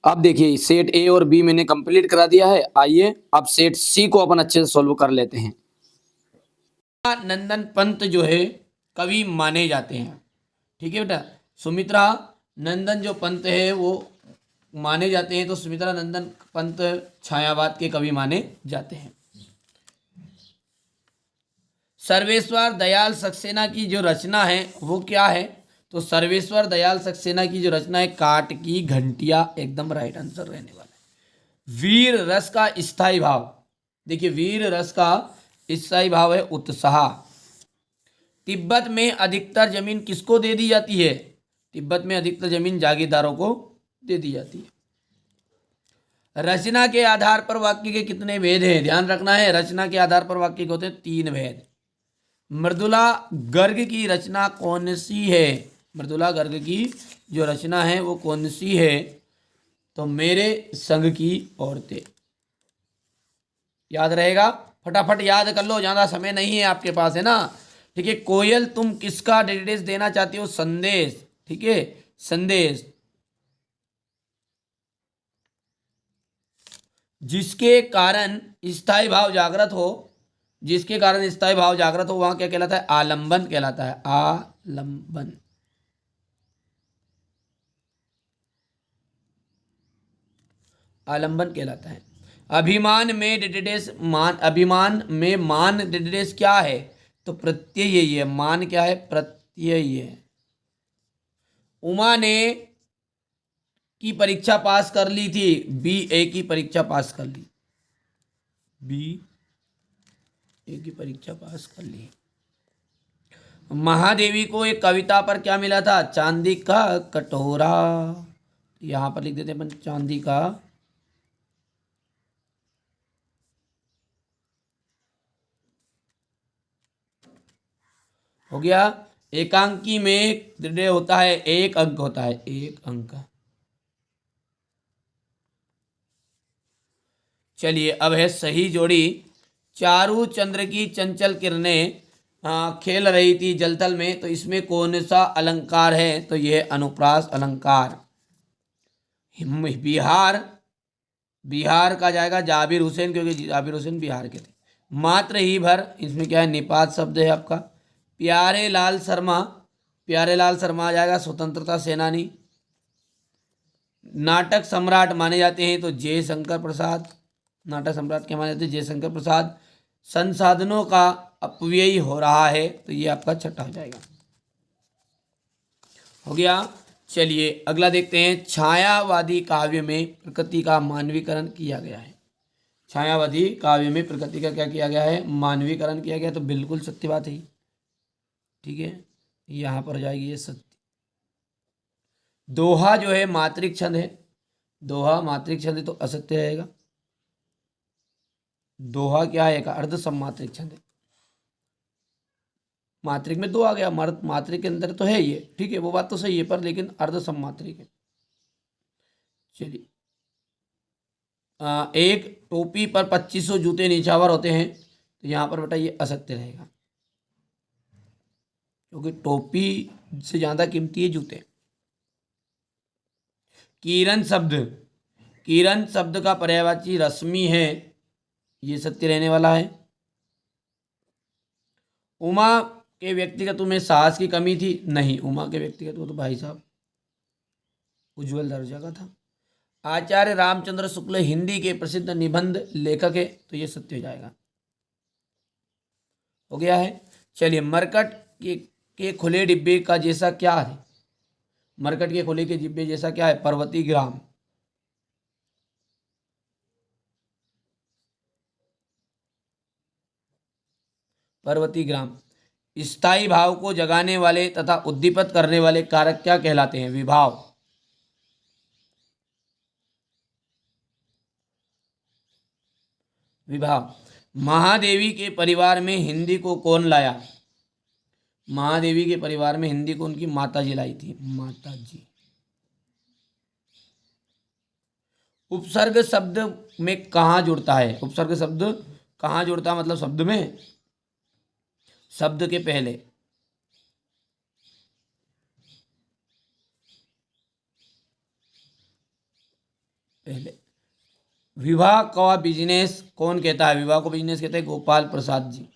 अब देखिए सेट ए और बी मैंने कंप्लीट करा दिया है। आइए अब सेट सी को अपन अच्छे से सॉल्व कर लेते हैं। नंदन पंत जो है कवि माने जाते हैं। ठीक है बेटा, सुमित्रा नंदन जो पंत है वो माने जाते हैं तो सुमित्रानंदन पंत छायावाद के कवि माने जाते हैं। सर्वेश्वर दयाल सक्सेना की जो रचना है वो क्या है? तो सर्वेश्वर दयाल सक्सेना की जो रचना है काट की घंटियां, एकदम राइट आंसर रहने वाला है। वीर रस का स्थायी भाव, देखिए वीर रस का स्थायी भाव है उत्साह। तिब्बत में अधिकतर जमीन किसको दे दी जाती है? तिब्बत में अधिकतर जमीन जागीरदारों को दे दी जाती है। रचना के आधार पर वाक्य के कितने भेद हैं? ध्यान रखना है, रचना के आधार पर वाक्य के होते हैं 3 भेद। मृदुला गर्ग की रचना कौन सी है? मृदुला गर्ग की जो रचना है वो कौन सी है? तो मेरे संग की औरतें। याद रहेगा, फटाफट याद कर लो, ज़्यादा समय नहीं है आपके पास, है ना? ठीक है। कोयल तुम किसका डेडिकेट देना चाहती हो? संदेश। ठीक है, संदेश। जिसके कारण स्थायी भाव जागृत हो, जिसके कारण स्थायी भाव जागृत हो वहां क्या कहलाता है? आलंबन कहलाता है। आलंबन। आलंबन कहलाता है। अभिमान में डेडिडेस मान, अभिमान में मान डेडिडेस क्या है? तो प्रत्यय है। मान क्या है? प्रत्यय है। उमा ने की परीक्षा पास कर ली थी, BA की परीक्षा पास कर ली, BA की परीक्षा पास कर ली। महादेवी को एक कविता पर क्या मिला था? चांदी का कटोरा। यहां पर लिख देते हैं अपन चांदी का हो गया। एकांकी में दृढ़ होता है 1 अंक होता है, 1 अंक। चलिए अब है सही जोड़ी। चारू चंद्र की चंचल किरणें खेल रही थी जलतल में, तो इसमें कौन सा अलंकार है? तो यह अनुप्रास अलंकार। बिहार, बिहार का जाएगा जाबिर हुसैन, क्योंकि जाबिर हुसैन बिहार के थे। मात्र ही भर, इसमें क्या है? निपात शब्द है आपका। प्यारे लाल शर्मा, प्यारे लाल शर्मा आ जाएगा स्वतंत्रता सेनानी। नाटक सम्राट माने जाते हैं तो जयशंकर प्रसाद, नाटक सम्राट क्या माने जाते हैं? जयशंकर प्रसाद। संसाधनों का अपव्यय हो रहा है, तो ये आपका छठा हो जाएगा। हो गया। चलिए अगला देखते हैं। छायावादी काव्य में प्रकृति का मानवीकरण किया गया है। छायावादी काव्य में प्रकृति का क्या किया गया है? मानवीकरण किया गया। तो बिल्कुल सत्य बात है। ठीक है, यहाँ पर जाएगी ये सत्य। दोहा जो है मात्रिक छंद है, दोहा मात्रिक छंद है तो असत्य रहेगा। दोहा क्या है? एक अर्ध सम्मात्रिक छंद है। मात्रिक में 2 आ गया, मात्रिक के अंदर तो है ये, ठीक है, वो बात तो सही है, पर लेकिन अर्ध सम्मात्रिक है। चलिए एक टोपी पर 2500 जूते नीछावर होते हैं, तो यहाँ पर बेटा ये असत्य रहेगा, क्योंकि टोपी से ज़्यादा कीमती है जूते। किरण शब्द, किरण शब्द का पर्यायवाची रश्मि है, ये सत्य रहने वाला है। उमा के व्यक्तिगत में साहस की कमी थी, नहीं, उमा के व्यक्तिगत वो तो भाई साहब उज्जवल दर्जा का था। आचार्य रामचंद्र शुक्ल हिंदी के प्रसिद्ध निबंध लेखक है, तो ये सत्य हो जाएगा। हो गया है। चलिए मरकट के खुले डिब्बे का जैसा क्या है? मरकट के खुले के डिब्बे जैसा क्या है? पर्वती ग्राम। पर्वती ग्राम। स्थायी भाव को जगाने वाले तथा उद्दीपित करने वाले कारक क्या कहलाते हैं? विभाव। विभाव। महादेवी के परिवार में हिंदी को कौन लाया? महादेवी के परिवार में हिंदी को उनकी माता जी लाई थी, माता जी। उपसर्ग शब्द में कहाँ जुड़ता है? उपसर्ग शब्द कहाँ जुड़ता है? मतलब शब्द में, शब्द के पहले। पहले। विवाह का बिजनेस कौन कहता है? विवाह को बिजनेस कहते हैं गोपाल प्रसाद जी।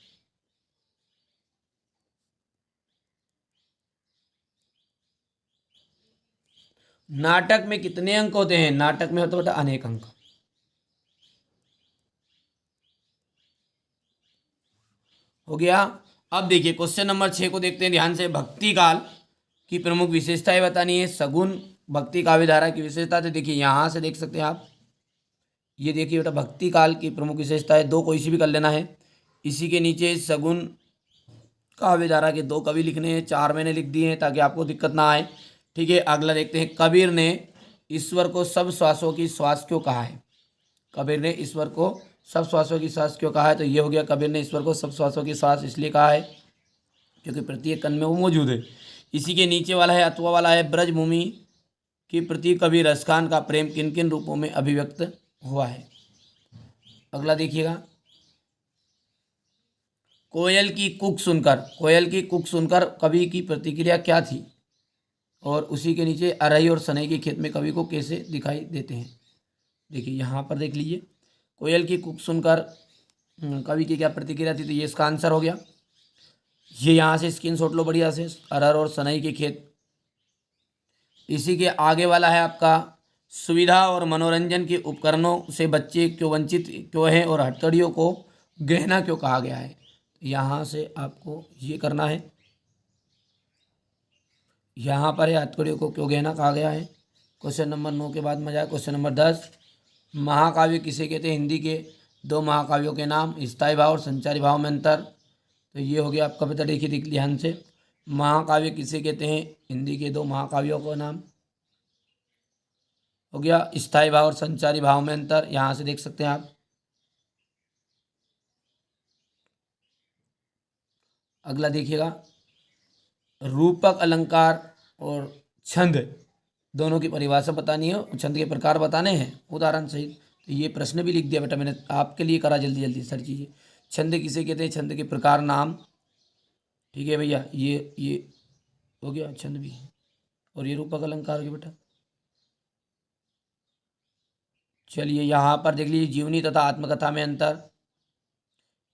नाटक में कितने अंक होते हैं? नाटक में होता बेटा अनेक अंक। हो गया। अब देखिए क्वेश्चन नंबर 6 को देखते हैं ध्यान से। भक्ति काल की प्रमुख विशेषताएं बतानी है। सगुन भक्ति काव्य धारा की विशेषता। तो देखिए यहाँ से देख सकते हैं आप, ये देखिए बेटा भक्ति काल की प्रमुख विशेषताएं, दो कोई सी भी कर लेना है। इसी के नीचे सगुन काव्य धारा के दो कवि लिखने हैं, चार मैंने लिख दिए हैं ताकि आपको दिक्कत ना आए। ठीक है, अगला देखते हैं। कबीर ने ईश्वर को सब श्वासों की श्वास क्यों कहा है? कबीर ने ईश्वर को सब श्वासों की श्वास क्यों कहा है? तो ये हो गया, कबीर ने ईश्वर को सब श्वासों की श्वास इसलिए कहा है क्योंकि प्रत्येक कण में वो मौजूद है। इसी के नीचे वाला है, अथवा वाला है, ब्रज भूमि के प्रति कवि रसखान का प्रेम किन किन रूपों में अभिव्यक्त हुआ है? अगला देखिएगा। कोयल की कूक सुनकर, कोयल की कूक सुनकर कवि की प्रतिक्रिया क्या थी? और उसी के नीचे अरई और सनई के खेत में कवि को कैसे दिखाई देते हैं? देखिए यहाँ पर देख लीजिए, कोयल की कूक सुनकर कवि की क्या प्रतिक्रिया थी, तो ये इसका आंसर हो गया। ये यहाँ से स्क्रीनशॉट लो बढ़िया से, अरहर और सनई के खेत। इसी के आगे वाला है आपका, सुविधा और मनोरंजन के उपकरणों से बच्चे क्यों वंचित क्यों हैं और हथकड़ियों को गहना क्यों कहा गया है? यहाँ से आपको ये करना है, यहाँ पर है हथकड़ियों को क्यों गहना कहा गया है। क्वेश्चन नंबर 9 के बाद मजा है क्वेश्चन नंबर 10। महाकाव्य किसे कहते हैं? हिंदी के दो महाकाव्यों के नाम। स्थायी भाव और संचारी भाव में अंतर। तो ये हो गया आपका बेटा, देखिए ध्यान से, महाकाव्य किसे कहते हैं? हिंदी के दो महाकाव्यों का नाम। हो गया, स्थायी भाव और संचारी भाव में अंतर, यहाँ से देख सकते हैं आप। अगला देखिएगा, रूपक अलंकार और छंद दोनों की परिभाषा बतानी है, छंद के प्रकार बताने हैं उदाहरण सहित। तो ये प्रश्न भी लिख दिया बेटा मैंने आपके लिए, करा जल्दी जल्दी सारी चीज़ें। छंद किसे कहते हैं? छंद के प्रकार नाम। ठीक है भैया, ये हो गया छंद भी, और ये रूपक अलंकार हो गया बेटा। चलिए यहाँ पर देख लीजिए, जीवनी तथा आत्मकथा में अंतर।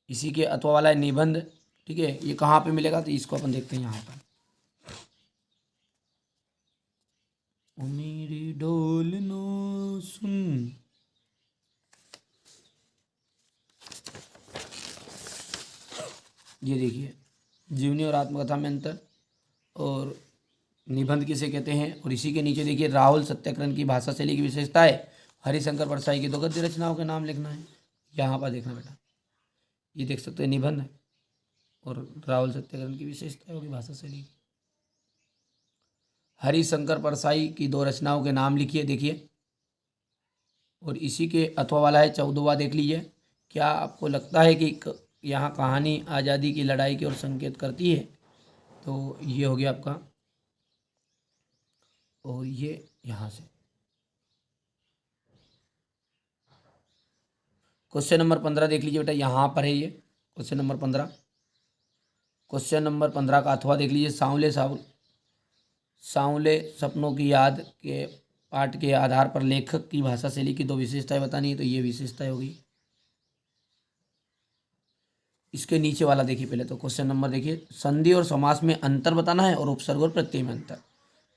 इसी के अथवा वाला है निबंध। ठीक है, ये कहाँ पे मिलेगा? तो इसको अपन देखते हैं यहाँ पर। ओ मेरी डोल नो सुन, ये देखिए जीवनी और आत्मकथा में अंतर, और निबंध किसे कहते हैं। और इसी के नीचे देखिए, राहुल सत्याग्रह की भाषा शैली की विशेषता है। हरिशंकर परसाई की दो गद्य रचनाओं के नाम लिखना है। यहाँ पर देखना बेटा, ये देख सकते हैं निबंध है, और राहुल सत्याग्रह की विशेषता होगी भाषा शैली की। हरिशंकर परसाई की दो रचनाओं के नाम लिखिए, देखिए। और इसी के अथवा वाला है 14वां, देख लीजिए। क्या आपको लगता है कि यहाँ कहानी आज़ादी की लड़ाई की ओर संकेत करती है? तो ये हो गया आपका, और ये यहाँ से क्वेश्चन नंबर 15 देख लीजिए बेटा, यहाँ पर है ये क्वेश्चन नंबर 15। क्वेश्चन नंबर 15 का अथवा देख लीजिए, सांवले सपनों की याद के पाठ के आधार पर लेखक की भाषा शैली की दो विशेषताएं बतानी है। तो ये विशेषताएं होगी। इसके नीचे वाला देखिए पहले तो क्वेश्चन नंबर देखिए, संधि और समास में अंतर बताना है और उपसर्ग और प्रत्यय में अंतर।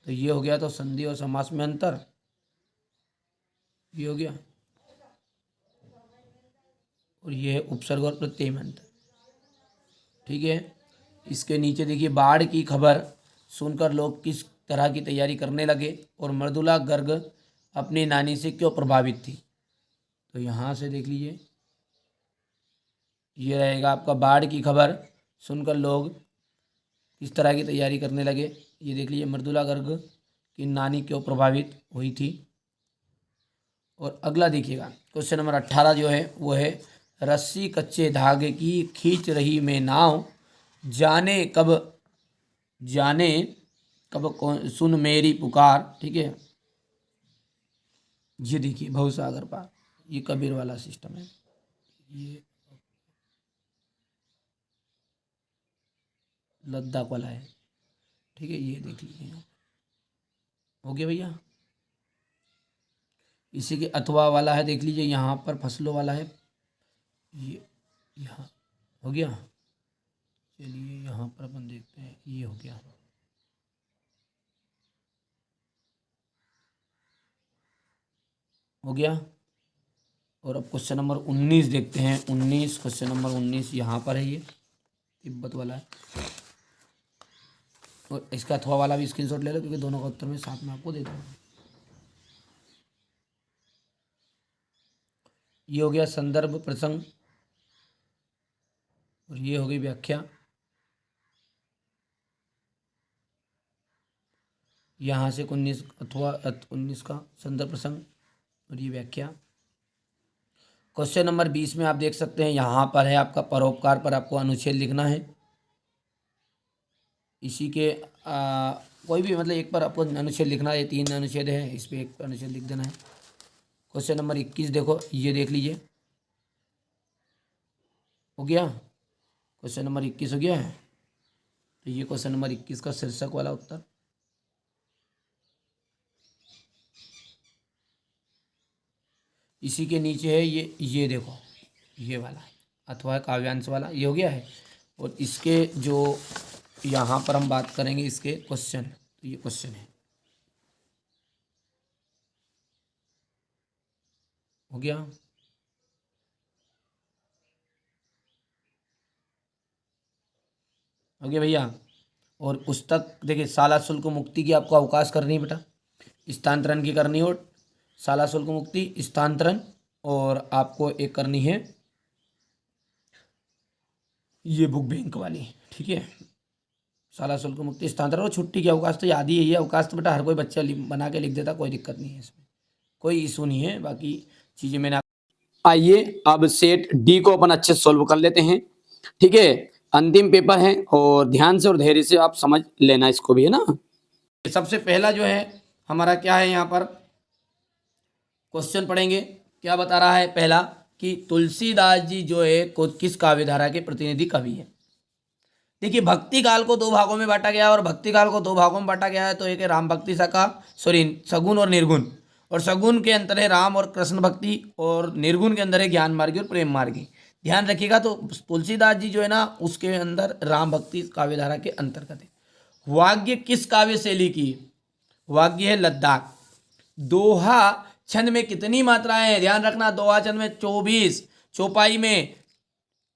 तो ये हो गया, तो संधि और समास में अंतर, ये हो गया, और ये है उपसर्ग और प्रत्यय में अंतर। ठीक है, इसके नीचे देखिए, बाढ़ की खबर सुनकर लोग किस तरह की तैयारी करने लगे और मृदुला गर्ग अपनी नानी से क्यों प्रभावित थी? तो यहाँ से देख लीजिए, ये रहेगा आपका, बाढ़ की खबर सुनकर लोग किस तरह की तैयारी करने लगे। ये देख लीजिए, मृदुला गर्ग की नानी क्यों प्रभावित हुई थी। और अगला देखिएगा, क्वेश्चन नंबर 18 जो है वो है, रस्सी कच्चे धागे की खींच रही मैं नाव, जाने कब जाने कब कौन सुन मेरी पुकार। ठीक है, ये देखिए भवसागर पार, ये कबीर वाला सिस्टम है। ये लद्दाख वाला है। ठीक है, ये देख लीजिए, हो गया भैया। इसी के अथवा वाला है, देख लीजिए यहाँ पर फसलों वाला है, ये यहाँ हो गया। चलिए यहाँ पर अपन देखते हैं, ये हो गया। हो गया। और अब क्वेश्चन नंबर 19 देखते हैं। 19, क्वेश्चन नंबर 19 यहाँ पर है, ये तिब्बत वाला है। और इसका अथवा वाला भी स्क्रीनशॉट ले लो, क्योंकि दोनों का उत्तर मैं साथ में आपको दे दूँगा। ये हो गया संदर्भ प्रसंग और ये हो गई व्याख्या। यहाँ से 19 अथवा 19 का संदर्भ प्रसंग और ये व्याख्या। क्वेश्चन नंबर 20 में आप देख सकते हैं, यहाँ पर है आपका परोपकार पर आपको अनुच्छेद लिखना है। इसी के कोई भी मतलब एक पर आपको अनुच्छेद लिखना है। 3 अनुच्छेद है, इस पर एक अनुच्छेद लिख देना है। क्वेश्चन नंबर 21 देखो, ये देख लीजिए, हो गया। क्वेश्चन नंबर 21 हो गया है। तो ये क्वेश्चन नंबर 21 का शीर्षक वाला उत्तर। इसी के नीचे है ये देखो, ये वाला अथवा काव्यांश वाला, ये हो गया है। और इसके जो यहाँ पर हम बात करेंगे इसके क्वेश्चन, तो ये क्वेश्चन है, हो गया। हो गया भैया। और पुस्तक देखिए, शाला शुल्क मुक्ति की आपको अवकाश करनी है बेटा, स्थानांतरण की करनी हो, शाला शुल्क मुक्ति, स्थानांतरण, और आपको एक करनी है ये बुक बैंक वाली, ठीक है। शाला शुल्क मुक्ति, स्थानांतरण और छुट्टी की अवकाश तो याद ही है। ये अवकाश तो बेटा हर कोई बच्चा बना के लिख देता, कोई दिक्कत नहीं है इसमें, कोई इशू नहीं है। बाकी चीज़ें मैंने, आइए अब सेट डी को अपन अच्छे से सोल्व कर लेते हैं, ठीक है। अंतिम पेपर है और ध्यान से और धैर्य से आप समझ लेना इसको भी, है ना। सबसे पहला जो है हमारा क्या है, यहाँ पर क्वेश्चन पढ़ेंगे। क्या बता रहा है पहला, कि तुलसीदास जी जो है किस काव्य धारा के प्रतिनिधि कवि है। देखिए, भक्ति काल को 2 भागों में बांटा गया, और भक्ति काल को 2 भागों में बांटा गया है। तो एक है राम भक्ति शाखा, सॉरी सगुन और निर्गुण, और सगुन के अंदर है राम और कृष्ण भक्ति, और निर्गुण के अंदर है ज्ञान मार्गी और प्रेम मार्गी। ध्यान रखिएगा। तो तुलसीदास जी जो है ना, उसके अंदर राम भक्ति काव्यधारा के अंतर्गत है। वाग्य किस काव्य शैली की, वाग्य है लद्दाख। दोहा छंद में कितनी मात्राएं हैं, ध्यान रखना, दोहा छंद में 24, चौपाई में,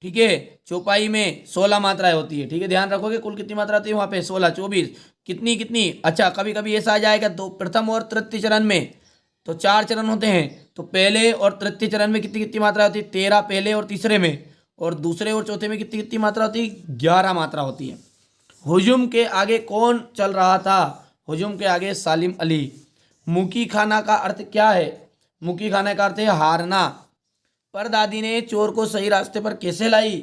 ठीक है, चौपाई में 16 मात्राएं होती है, ठीक है। ध्यान रखोगे कुल कितनी मात्रा होती है वहां पे, 16, 24, कितनी कितनी। अच्छा, कभी कभी ऐसा आ जाएगा, दो प्रथम और तृतीय चरण में तो 4 चरण होते हैं, तो पहले और तृतीय चरण में कितनी कितनी मात्रा होती है, 13 पहले और तीसरे में, और दूसरे और चौथे में कितनी कितनी मात्रा होती है, 11 मात्रा होती है। हुजुम के आगे कौन चल रहा था, हुजुम के आगे सालिम अली। मुकी खाना का अर्थ क्या है, मुकी खाना का अर्थ है हारना। परदादी ने चोर को सही रास्ते पर कैसे लाई,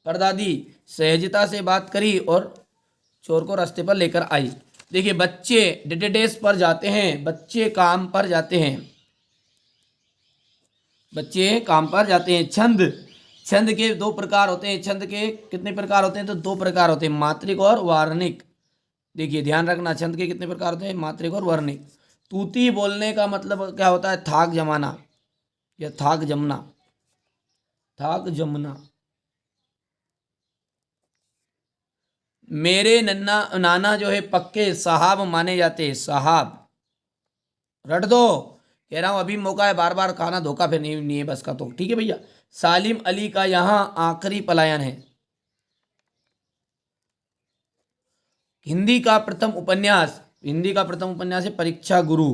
परदादी सहजता से बात करी और चोर को रास्ते पर लेकर आई। देखिए, बच्चे डेडेडेस पर जाते हैं, बच्चे काम पर जाते हैं, बच्चे काम पर जाते हैं। छंद, छंद के 2 प्रकार होते हैं। छंद के कितने प्रकार होते हैं, तो 2 प्रकार होते हैं, मात्रिक और वार्णिक। देखिए ध्यान रखना, छंद के कितने प्रकार होते हैं, मात्रिक और वर्णिक। तूती बोलने का मतलब क्या होता है, थाक जमाना या थाक जमना, थाक जमना। मेरे नन्ना नाना जो है पक्के साहब माने जाते हैं, साहब। रट दो, कह रहा हूं अभी मौका है, बार बार खाना धोखा फिर नहीं है बस का, तो ठीक है भैया। सालिम अली का यहां आखिरी पलायन है। हिंदी का प्रथम उपन्यास, हिंदी का प्रथम उपन्यास है परीक्षा गुरु,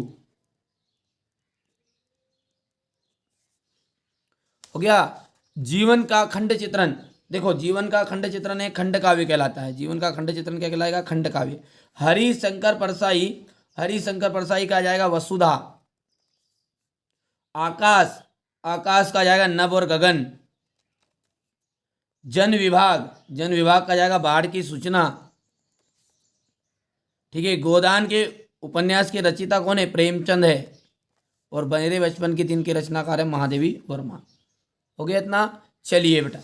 हो गया। जीवन का खंड चित्रण, देखो जीवन का खंड चित्रण है, खंड काव्य कहलाता है। जीवन का खंड चित्रण क्या कहलाएगा, खंड काव्य। हरिशंकर परसाई, हरिशंकर परसाई का जाएगा वसुधा। आकाश, आकाश का जाएगा नभ और गगन। जन विभाग, जन विभाग का जाएगा बाढ़ की सूचना, ठीक है। गोदान के उपन्यास के रचिता कौन है, प्रेमचंद है। और बनेरे बचपन के दिन के रचनाकार है महादेवी वर्मा। हो गया इतना। चलिए बेटा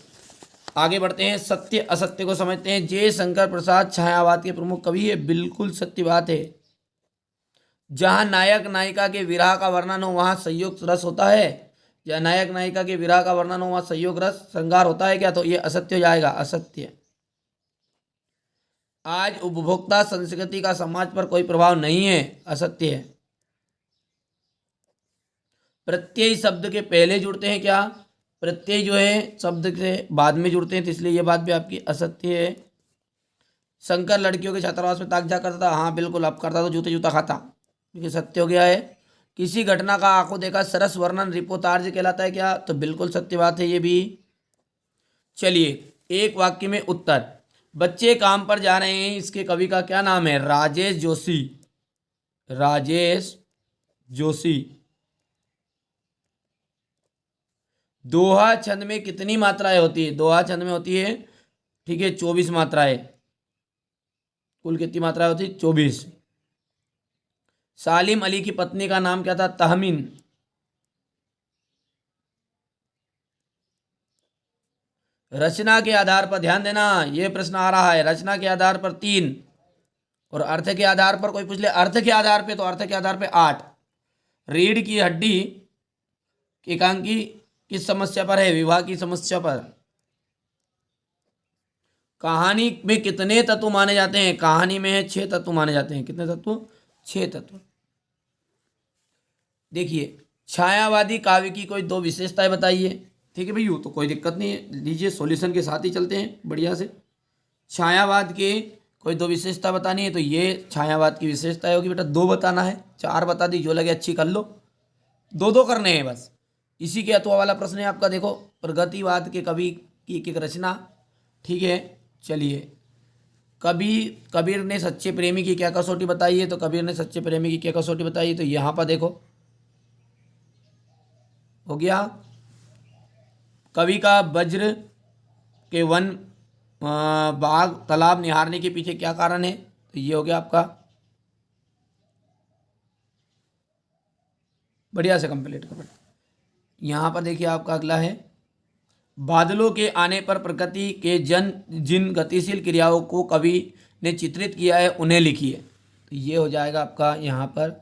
आगे बढ़ते हैं, सत्य असत्य को समझते हैं। जयशंकर प्रसाद छायावाद के प्रमुख कवि है, बिल्कुल सत्य बात है। जहां नायक नायिका के विरह का वर्णन हो वहां संयोग रस होता है, जहां नायक नायिका के विरह का वर्णन हो वहां संयोग रस श्रृंगार होता है क्या, तो ये असत्य हो जाएगा, असत्य। आज उपभोक्ता संस्कृति का समाज पर कोई प्रभाव नहीं है, असत्य है। प्रत्यय शब्द के पहले जुड़ते हैं क्या, प्रत्यय जो है शब्द के बाद में जुड़ते हैं, तो इसलिए ये बात भी आपकी असत्य है। शंकर लड़कियों के छात्रावास में ताक जा करता था, हाँ बिल्कुल, अब करता तो जूते जूता खाता, क्योंकि सत्य हो गया है। किसी घटना का आंखों देखा सरस वर्णन रिपोर्टार्ज कहलाता है क्या, तो बिल्कुल सत्य बात है ये भी। चलिए एक वाक्य में उत्तर, बच्चे काम पर जा रहे हैं, इसके कवि का क्या नाम है, राजेश जोशी, राजेश जोशी। दोहा छंद में कितनी मात्राएं होती है, दोहा छंद में होती है, ठीक है, 24 मात्राएं। कुल कितनी मात्राएं होती है, 24। सालिम अली की पत्नी का नाम क्या था, तहमीन। रचना के आधार पर ध्यान देना, यह प्रश्न आ रहा है, रचना के आधार पर 3 और अर्थ के आधार पर कोई पूछ ले अर्थ के आधार पे, तो अर्थ के आधार पे 8। रीढ़ की हड्डी एकांकी किस समस्या पर है, विवाह की समस्या पर। कहानी में कितने तत्व माने जाते हैं, कहानी में है 6 तत्व माने जाते हैं, कितने तत्व, 6 तत्व। देखिए छायावादी काव्य की कोई 2 विशेषताएं बताइए, ठीक है भैया, तो कोई दिक्कत नहीं है, लीजिए सॉल्यूशन के साथ ही चलते हैं बढ़िया से। छायावाद के कोई 2 विशेषता बतानी है, तो ये छायावाद की विशेषता होगी बेटा, 2 बताना है, 4 बता दी, जो लगे अच्छी कर लो, 2 करने हैं बस। इसी के अथवा वाला प्रश्न है आपका, देखो प्रगतिवाद के कवि की एक रचना, ठीक है। चलिए कबीर ने सच्चे प्रेमी की क्या कसौटी बताई है, तो कबीर ने सच्चे प्रेमी की क्या कसौटी बताई है, तो यहाँ पर देखो हो गया। कवि का वज्र के वन बाग तालाब निहारने के पीछे क्या कारण है, तो ये हो गया आपका, बढ़िया से कंप्लीट कर। यहाँ पर देखिए आपका अगला है, बादलों के आने पर प्रकृति के जिन गतिशील क्रियाओं को कवि ने चित्रित किया है उन्हें लिखिए, तो ये हो जाएगा आपका यहाँ पर,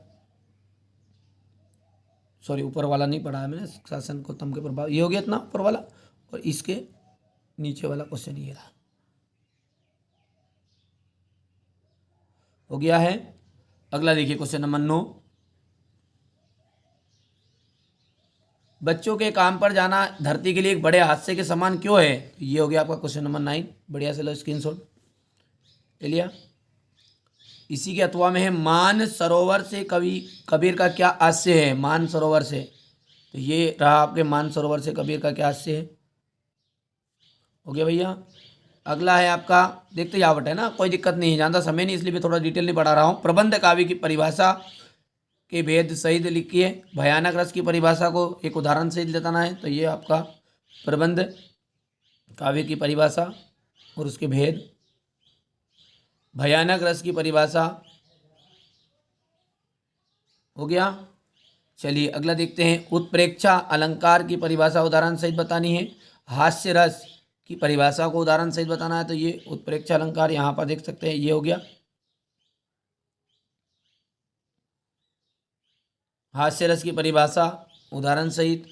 सॉरी ऊपर वाला नहीं पढ़ा है मैंने, शासन को तम के प्रभाव, ये हो गया इतना ऊपर वाला, और इसके नीचे वाला क्वेश्चन ये रहा, हो गया है। अगला देखिए क्वेश्चन नंबर 9, बच्चों के काम पर जाना धरती के लिए एक बड़े हादसे के समान क्यों है, ये हो गया आपका क्वेश्चन नंबर 9, बढ़िया से लो स्क्रीनशॉट ले लिया। इसी के अथवा में है, मान सरोवर से कबीर का क्या आशय है, मान सरोवर से, तो ये रहा आपके, मान सरोवर से कबीर का क्या आशय है, हो गया भैया। अगला है आपका, देखते जावट है ना, कोई दिक्कत नहीं है, ज़्यादा समय नहीं इसलिए भी थोड़ा डिटेल नहीं पढ़ा रहा हूँ। प्रबंध काव्य की परिभाषा के भेद सहित लिखिए, भयानक रस की परिभाषा को एक उदाहरण सहित बताना है, तो ये आपका प्रबंध काव्य की परिभाषा और उसके भेद, भयानक रस की परिभाषा, हो गया। चलिए अगला देखते हैं, उत्प्रेक्षा अलंकार की परिभाषा उदाहरण सहित बतानी है, हास्य रस की परिभाषा को उदाहरण सहित बताना है, तो ये उत्प्रेक्षा अलंकार यहाँ पर देख सकते हैं, ये हो गया। हास्य रस की परिभाषा उदाहरण सहित,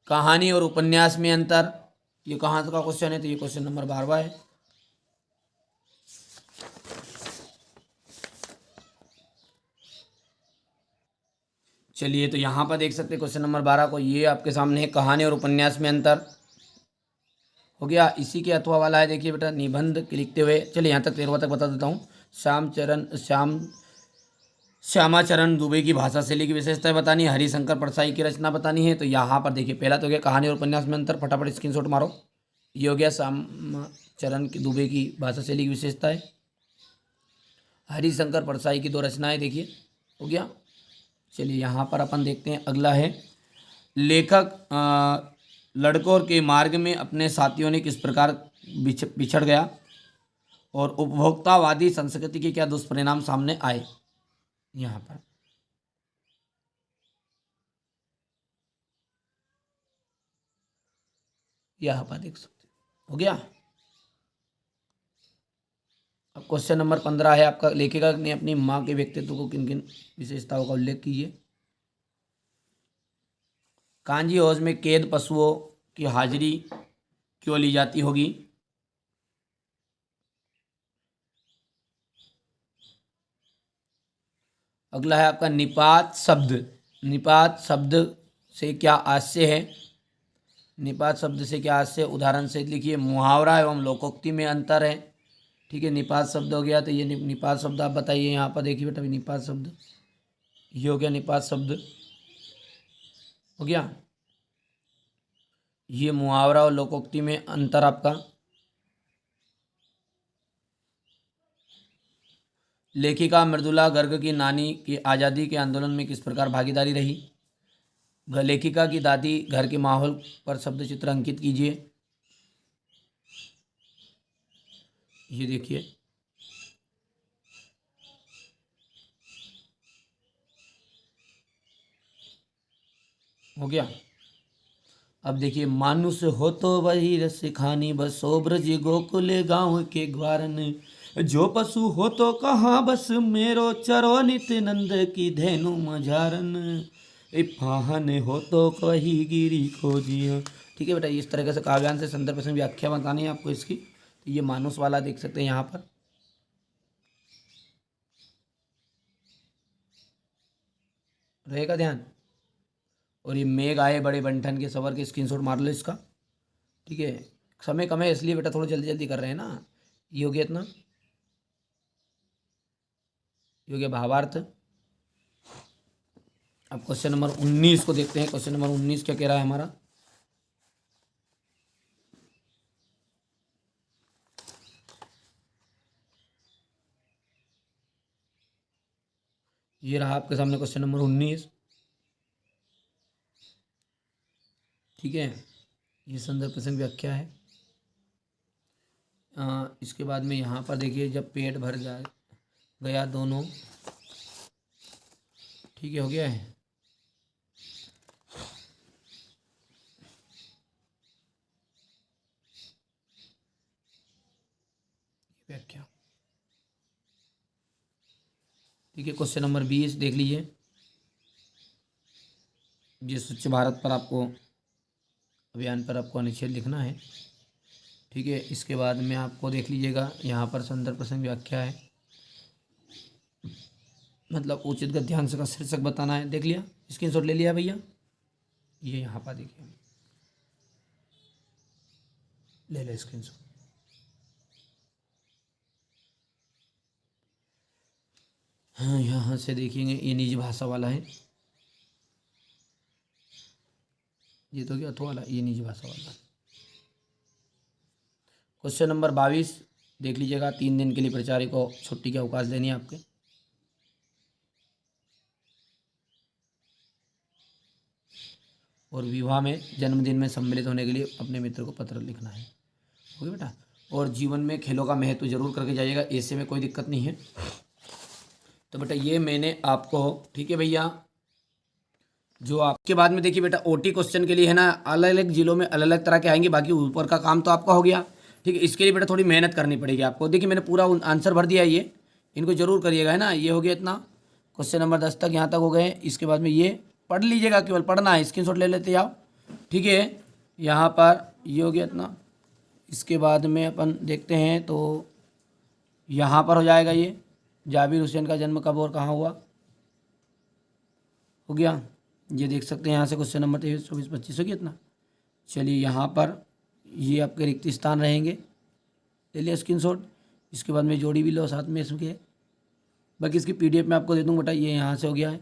कहानी और उपन्यास में अंतर, ये कहाँ का क्वेश्चन है, तो ये क्वेश्चन नंबर 12 है। चलिए तो यहाँ पर देख सकते हैं क्वेश्चन नंबर 12 को, ये आपके सामने है, कहानी और उपन्यास में अंतर, हो गया। इसी के अथवा वाला है, देखिए बेटा निबंध लिखते हुए, चलिए यहाँ तक 13वां तक बता देता हूँ। श्यामाचरण दुबे की भाषा शैली की विशेषताएं बतानी है, हरिशंकर परसाई की रचना बतानी है, तो यहाँ पर देखिए पहला तो हो गया कहानी और उपन्यास में अंतर, फटाफट स्क्रीनशॉट मारो, ये हो गया श्यामाचरण की दुबे की भाषा शैली की विशेषता है। हरिशंकर परसाई की 2 रचनाएं देखिए, हो गया। चलिए यहाँ पर अपन देखते हैं, अगला है, लेखक लड़कों के मार्ग में अपने साथियों ने किस प्रकार बिछड़ गया और उपभोक्तावादी संस्कृति के क्या दुष्परिणाम सामने आए, यहाँ पर देख सकते हो गया। अब क्वेश्चन नंबर 15 है आपका, लेखिका ने अपनी माँ के व्यक्तित्व को किन किन विशेषताओं का उल्लेख कीजिए। कांजी हौज में कैद पशुओं की हाजिरी क्यों ली जाती होगी। अगला है आपका, निपात शब्द निपात शब्द से क्या आशय है? निपात शब्द से क्या आशय? उदाहरण से लिखिए, मुहावरा एवं लोकोक्ति में अंतर है। ठीक है, निपात शब्द हो गया, तो ये निपात शब्द आप बताइए। यहाँ पर देखिए बेटा, निपात शब्द ये हो गया, निपात शब्द हो गया। ये मुहावरा और लोकोक्ति में अंतर आपका। लेखिका मृदुला गर्ग की नानी की आज़ादी के आंदोलन में किस प्रकार भागीदारी रही? लेखिका की दादी घर के माहौल पर शब्द चित्र अंकित कीजिए। ये देखिए, हो गया। अब देखिए, मानुष हो तो वही रस खानी, बसो ब्रज गोकुल गाँव के ग्वारन, जो पशु हो तो कहाँ बस मेरो, चरो नित नंद की धेनु मझारन, फाहन हो तो कही गिरी खोजियो। ठीक है बेटा, इस तरह से काव्यांश से संदर्भ से व्याख्या बतानी है आपको इसकी। तो ये मानुष वाला देख सकते हैं यहाँ पर, रहेगा ध्यान। और ये मेघ आए बड़े बंठन के सवर के स्क्रीनशॉट मार लो इसका। ठीक है, समय कम है इसलिए बेटा थोड़ा जल्दी जल्दी कर रहे हैं ना। ये हो गया इतना, ये हो गया भावार्थ। अब क्वेश्चन नंबर 19 को देखते हैं। क्वेश्चन नंबर 19 क्या कह रहा है हमारा? ये रहा आपके सामने क्वेश्चन नंबर 19। ठीक है, ये संदर्भ प्रसंग व्याख्या है। इसके बाद में यहाँ पर देखिए, जब पेट भर जाए गया दोनों। ठीक है, हो गया है। व्याख्या। ठीक है, क्वेश्चन नंबर 20 देख लीजिए। ये स्वच्छ भारत पर आपको, अभियान पर आपको अनुच्छेद लिखना है। ठीक है, इसके बाद में आपको देख लीजिएगा, यहाँ पर संदर्भ प्रसंग व्याख्या है, मतलब उचित गद्यांश का शीर्षक बताना है। देख लिया, स्क्रीनशॉट ले लिया भैया? ये यहाँ पर देखिए, ले लो स्क्रीनशॉट। हाँ, यहाँ से देखेंगे, ये निजी भाषा वाला है। ये तो क्या अथवा वाला, ये निजी भाषा वाला। क्वेश्चन नंबर 22 देख लीजिएगा। 3 दिन के लिए प्राचार्य को छुट्टी की अवकाश देनी है आपके। और विवाह में जन्मदिन में सम्मिलित होने के लिए अपने मित्र को पत्र लिखना है। ओके बेटा, और जीवन में खेलों का महत्व जरूर करके जाइएगा, ऐसे में कोई दिक्कत नहीं है। तो बेटा ये मैंने आपको, ठीक है भैया, जो आपके बाद में देखिए बेटा, ओटी क्वेश्चन के लिए है ना, अलग अलग जिलों में अलग अलग तरह के आएंगे। बाकी ऊपर का काम तो आपका हो गया। ठीक है, इसके लिए बेटा थोड़ी मेहनत करनी पड़ेगी आपको। देखिए मैंने पूरा आंसर भर दिया है, ये इनको जरूर करिएगा, है ना। ये हो गया इतना, क्वेश्चन नंबर 10 तक यहाँ तक हो गए। इसके बाद में ये पढ़ लीजिएगा, केवल पढ़ना है, स्क्रीनशॉट ले लेते जाओ। ठीक है, यहाँ पर ये हो गया इतना। इसके बाद में अपन देखते हैं, तो यहाँ पर हो जाएगा ये, जाबिर हुसैन का जन्म कब और कहाँ हुआ, हो गया। ये देख सकते हैं यहाँ से क्वेश्चन नंबर 23, 24, 25 हो गया इतना। चलिए यहाँ पर ये आपके रिक्त स्थान रहेंगे, ले लिया स्क्रीनशॉट। इसके बाद में जोड़ी भी लो साथ में इसके। बाकी इसकी पीडीएफ में आपको दे दूँगा बेटा, ये यहाँ से हो गया है।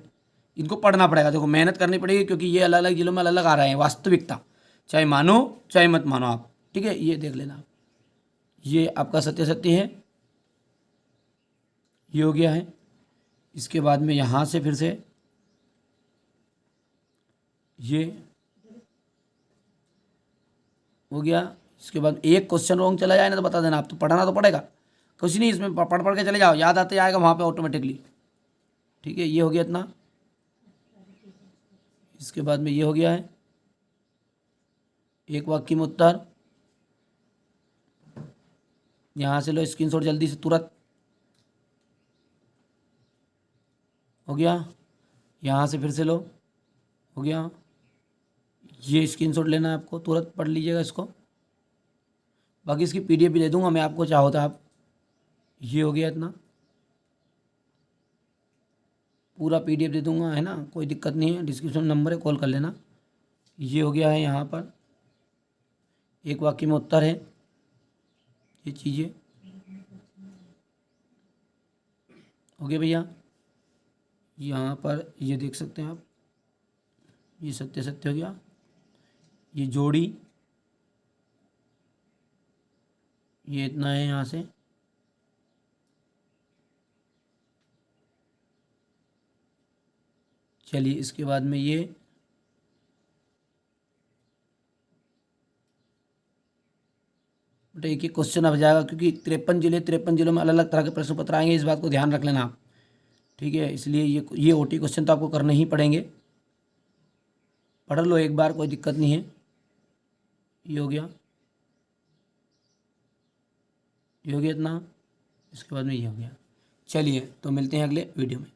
इनको पढ़ना पड़ेगा, देखो मेहनत करनी पड़ेगी, क्योंकि ये अलग अलग जिलों में अलग अलग आ रहे हैं, वास्तविकता, चाहे मानो चाहे मत मानो आप। ठीक है, ये देख लेना, ये आपका सत्य सत्य है, ये हो गया है। इसके बाद में यहाँ से फिर से ये हो गया। इसके बाद एक क्वेश्चन रॉन्ग चला जाए ना तो बता देना, आप तो पढ़ना तो पड़ेगा, कुछ नहीं इसमें, पढ़ पढ़ के चले जाओ, याद आते जाएगा वहाँ पे ऑटोमेटिकली। ठीक है, ये हो गया इतना। इसके बाद में ये हो गया है, एक वाक्य में उत्तर। यहाँ से लो स्क्रीनशॉट जल्दी से, तुरंत हो गया। यहाँ से फिर से लो, हो गया। ये स्क्रीनशॉट लेना है आपको, तुरंत पढ़ लीजिएगा इसको। बाकी इसकी पीडीएफ भी दे दूंगा मैं आपको, चाहो तो आप। ये हो गया इतना। पूरा PDF दे दूंगा, है ना, कोई दिक्कत नहीं है। डिस्क्रिप्शन नंबर है, कॉल कर लेना। ये हो गया है, यहाँ पर एक वाक्य में उत्तर है, ये चीज़ें हो गया भैया। यहाँ पर ये देख सकते हैं आप, ये सत्य सत्य हो गया। ये जोड़ी, ये इतना है यहाँ से। चलिए इसके बाद में ये बेटा एक एक क्वेश्चन अब जाएगा, क्योंकि 53 जिलों में अलग अलग तरह के प्रश्न पत्र आएंगे, इस बात को ध्यान रख लेना आप, ठीक है। इसलिए ये OT क्वेश्चन तो आपको करने ही पड़ेंगे। पढ़ लो एक बार, कोई दिक्कत नहीं है। ये हो गया, ये हो गया इतना, इसके बाद में ये हो गया। चलिए तो मिलते हैं अगले वीडियो में।